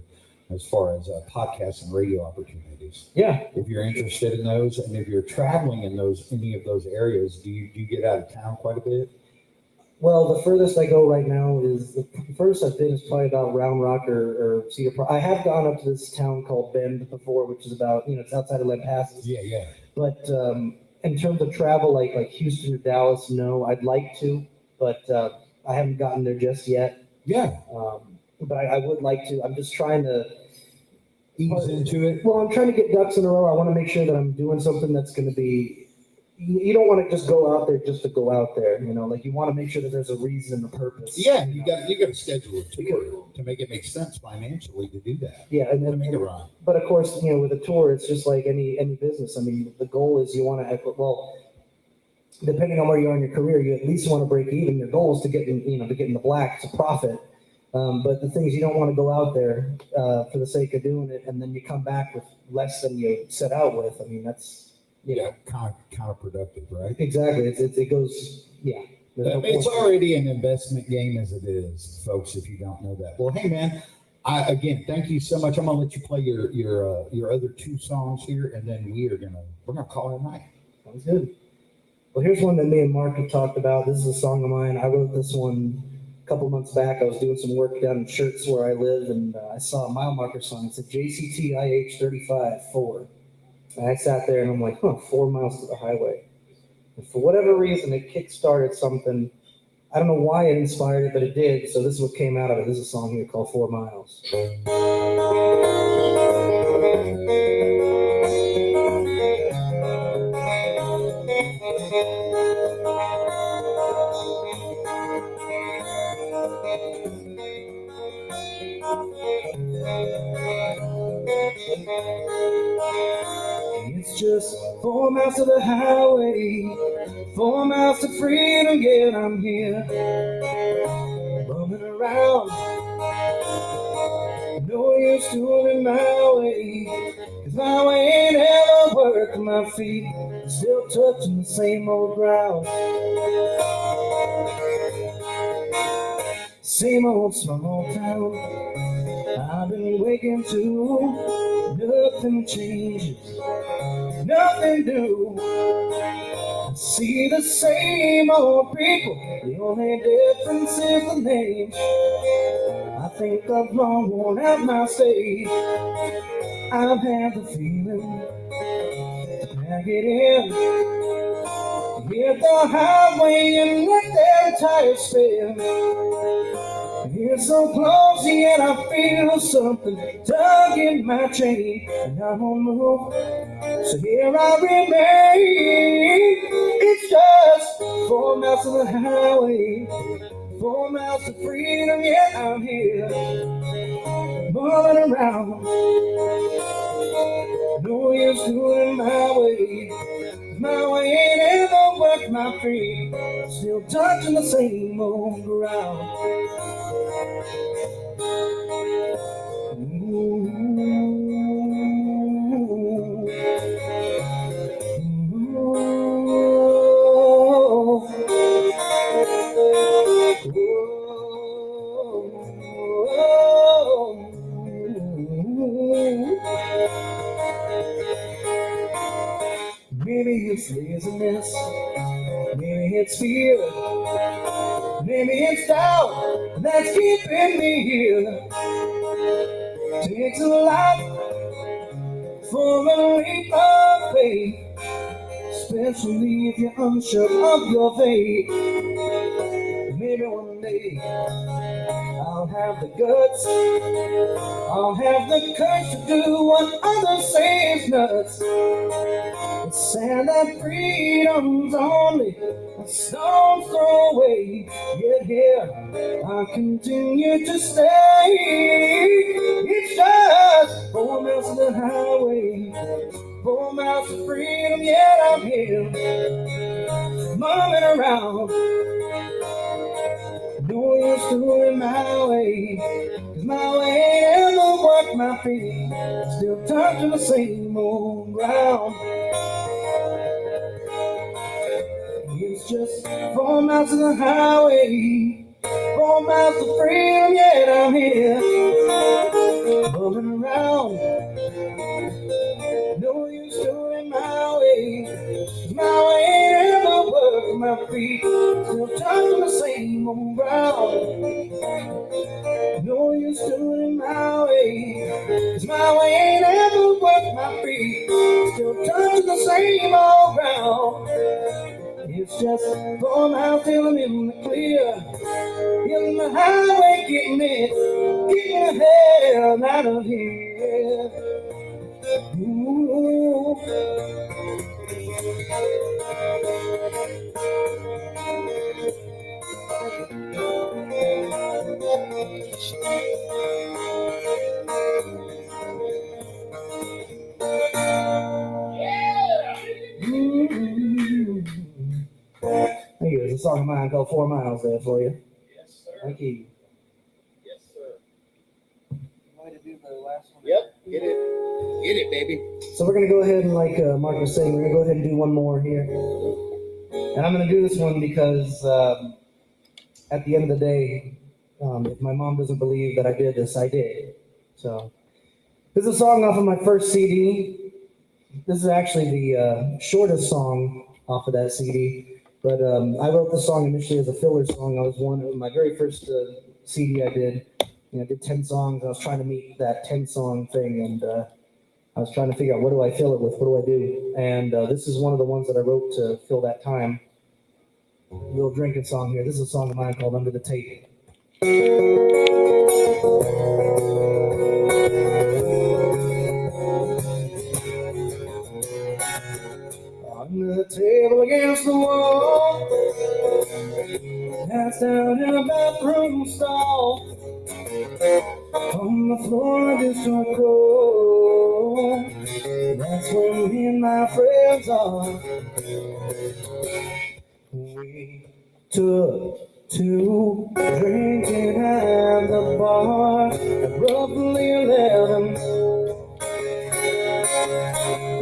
as far as podcasts and radio opportunities. Yeah. If you're interested in those, and if you're traveling in any of those areas, do you get out of town quite a bit? Well, the furthest I go right now is the furthest I've been is probably about Round Rock or Cedar Park. I have gone up to this town called Bend before, which is about, it's outside of Lampasas. Yeah. But in terms of travel, like Houston or Dallas, no, I'd like to, but I haven't gotten there just yet. Yeah. But I would like to. I'm just trying to Ease into it. Well, I'm trying to get ducks in a row. I want to make sure that I'm doing something that's going to be. You don't want to just go out there just to go out there. Like you want to make sure that there's a reason, a purpose. Yeah, you got to schedule a tour to make it make sense financially to do that. Yeah, and To then make it run. But of course, with a tour, it's just like any business. I mean, the goal is you want to depending on where you are in your career, you at least want to break even. Your goal is to get in the black, to profit. But the thing is, you don't want to go out there for the sake of doing it, and then you come back with less than you set out with. I mean, that's counterproductive, right? Exactly. It goes. Yeah. It's already an investment game as it is, folks. If you don't know that. Well, hey man, again, thank you so much. I'm gonna let you play your other two songs here, and then we're gonna call it a night. Sounds good. Well, here's one that me and Mark have talked about. This is a song of mine. I wrote this one a couple months back. I was doing some work down in Shirts where I live, and I saw a mile marker sign. It said JCT IH 35 4. And I sat there and I'm like, 4 miles to the highway. And for whatever reason, it kick-started something. I don't know why it inspired it, but it did. So this is what came out of it. This is a song here called 4 Miles. It's just 4 miles to the highway, 4 miles to freedom, yet I'm here, bumming around. No use doing it my way, 'cause my way ain't ever worked. My feet still touching the same old ground. Same old small town I've been waking to. Nothing changes, nothing new. I see the same old people, the only difference is the name. I think I've long worn out my state. I've had the feeling to pack it in, hit the highway and let their tires spin. You're so close, yet I feel something tug in my chain, and I won't move, so here I remain. It's just 4 miles to the highway, 4 miles to freedom, yet I'm here, mulling around. No use doing my way, 'cause my way ain't ever worked. My feet still touching the same old ground. Maybe it's laziness, maybe it's fear, maybe it's doubt that's keeping me here. Takes a lot for a leap of faith, especially if you're unsure of your fate. Maybe one day I'll have the guts, I'll have the courage to do what others say is nuts. It's sad that freedom's only a stone's throw away, yet here I continue to stay. It's just 4 miles to the highway, 4 miles to freedom, yet I'm here, mulling around. No use doing my way, 'cause my way ain't ever worked. My feet still touching the same old ground. It's just 4 miles to the highway, 4 miles to freedom, yet I'm here, coming around. No use doing my way. My way ain't ever work my feet. Still turning the same old ground. No use doing my way. 'Cause my way ain't ever work my feet. Still turning the same old ground. It's just 4 miles till I'm in the clear. In the highway, getting the hell out of here. Ooh. Thank you. There's a song of mine called 4 Miles there for you. Yes, sir. Thank you. Yes, sir. Way to do the last one. Yep. Get it. Get it, baby. So we're going to go ahead and, like Mark was saying, we're going to go ahead and do one more here. And I'm going to do this one because at the end of the day, if my mom doesn't believe that I did this, I did. So this is a song off of my first CD. This is actually the shortest song off of that CD. But I wrote the song initially as a filler song. It was my very first CD I did. I did 10 songs. I was trying to meet that 10-song thing, and I was trying to figure out what do I fill it with, what do I do? And this is one of the ones that I wrote to fill that time. A little drinking song here. This is a song of mine called Under the Tape. Under the table against the wall, passed down in a bathroom stall, on the floor of this cold. That's when me and my friends are. We took to drinking at the bar at roughly 11.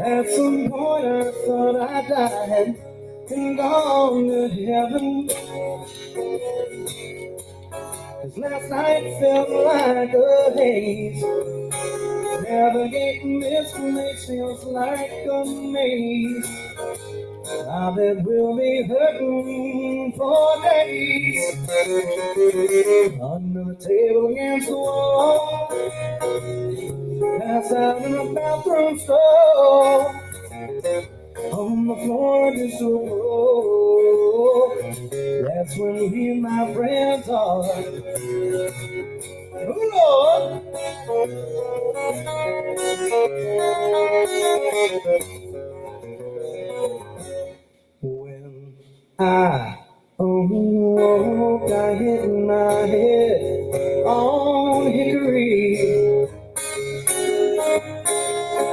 At some point I thought I died and gone to heaven. 'Cause last night felt like a haze. Navigating this place feels like a maze. I bet we'll be hurting for days. Under the table against the wall, passed out in a bathroom stall, on the floor just a roll. That's when me and my friends are. Oh Lord. When I awoke, I hit my head on hickory.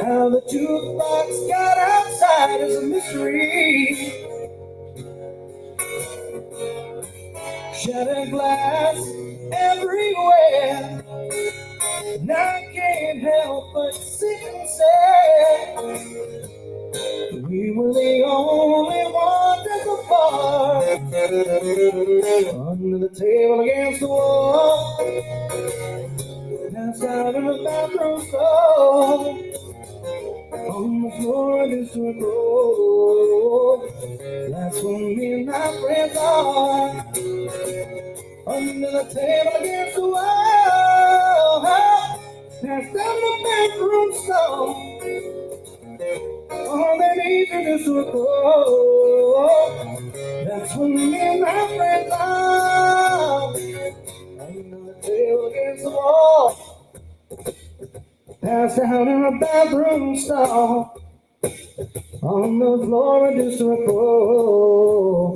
How the jukebox got outside is a mystery. Shattered glass everywhere, and I can't help but sit and say we were the only ones at the bar. Under the table against the wall, passed out in the bathroom stall, on the floor just a roll. That's when me and my friends are. Under the table against the wall, passed down the bathroom stall, all they need to do is go. That's when me and my friends are. Under the table against the wall, passed down in a bathroom stall, on the floor just a roll.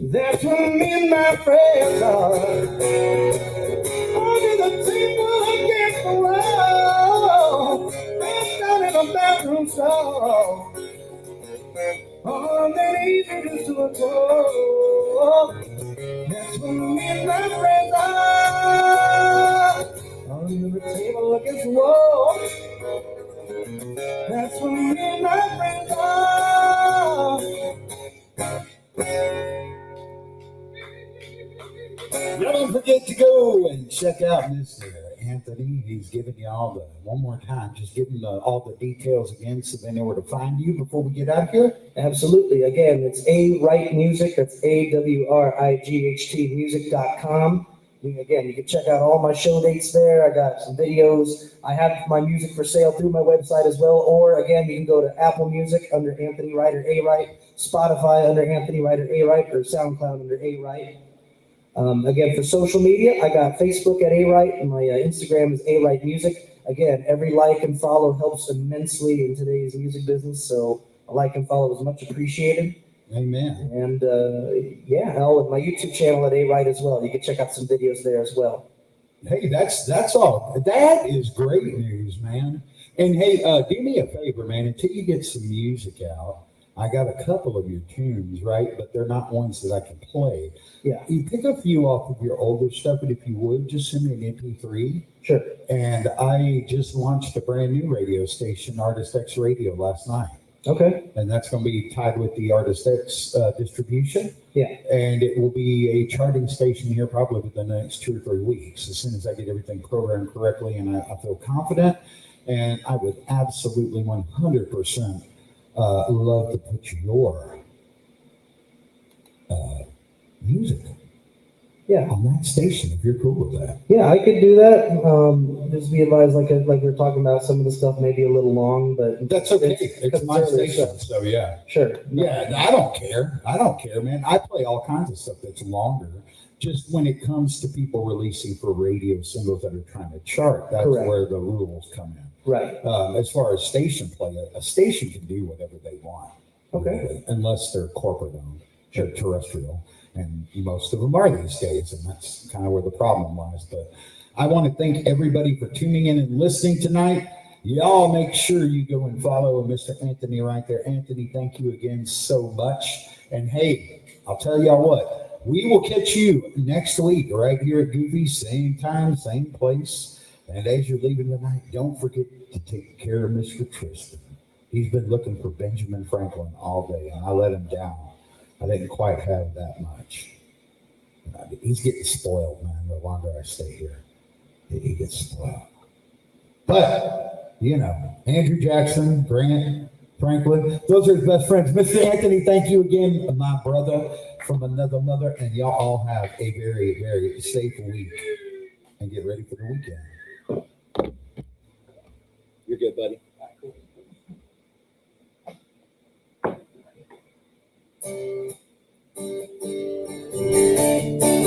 That's when me and my friends are. Under the table against the wall, passed down in a bathroom stall, all they need to do is go. That's when me and my friends are. Under the table against the wall, that's when me and my friends are. Y'all don't forget to go and check out Mr. Anthony. He's giving you all the, one more time, just give them all the details again so they know where to find you before we get out of here. Absolutely. Again, it's A Wright Music. That's AWRIGHT music.com. Again, you can check out all my show dates there. I got some videos. I have my music for sale through my website as well. Or again, you can go to Apple Music under Anthony Wright or A Wright, Spotify under Anthony Wright or A Wright, or SoundCloud under A Wright. Again, for social media, I got Facebook at A Wright, and my Instagram is A Wright Music. Again, every like and follow helps immensely in today's music business, so a like and follow is much appreciated. Amen. And yeah, and my YouTube channel at A Wright as well. You can check out some videos there as well. Hey, that's all. That is great news, man. And hey, do me a favor, man. Until you get some music out, I got a couple of your tunes, right? But they're not ones that I can play. Yeah. You pick a few off of your older stuff, but if you would, just send me an MP3. Sure. And I just launched a brand new radio station, Artist X Radio, last night. Okay. And that's going to be tied with the Artist X distribution. Yeah. And it will be a charting station here probably within the next 2 or 3 weeks, as soon as I get everything programmed correctly and I feel confident. And I would absolutely 100% love to put your music on that station if you're cool with that. Yeah, I could do that. Just be advised, like we were talking about, some of the stuff may be a little long, but That's okay. It's my early station, stuff. so yeah. Sure. Yeah, I don't care. I don't care, man. I play all kinds of stuff that's longer. Just when it comes to people releasing for radio singles that are trying to chart, that's Correct. where the rules come in. Right. As far as station play, a station can do whatever they want. Okay. Really, unless they're corporate owned, they're terrestrial. And most of them are these days, and that's kind of where the problem lies. But I want to thank everybody for tuning in and listening tonight. Y'all make sure you go and follow Mr. Anthony right there. Anthony, thank you again so much. And hey, I'll tell y'all what, we will catch you next week right here at Goofy, same time, same place. And as you're leaving tonight, don't forget to take care of Mr. Tristan. He's been looking for Benjamin Franklin all day, and I let him down. I didn't quite have that much. He's getting spoiled, man, the longer I stay here. He gets spoiled. But, you know, Andrew Jackson, Grant, Franklin, those are his best friends. Mr. Anthony, thank you again, my brother from another mother, and y'all all have a very, very safe week. And get ready for the weekend. You're good, buddy. Thank you.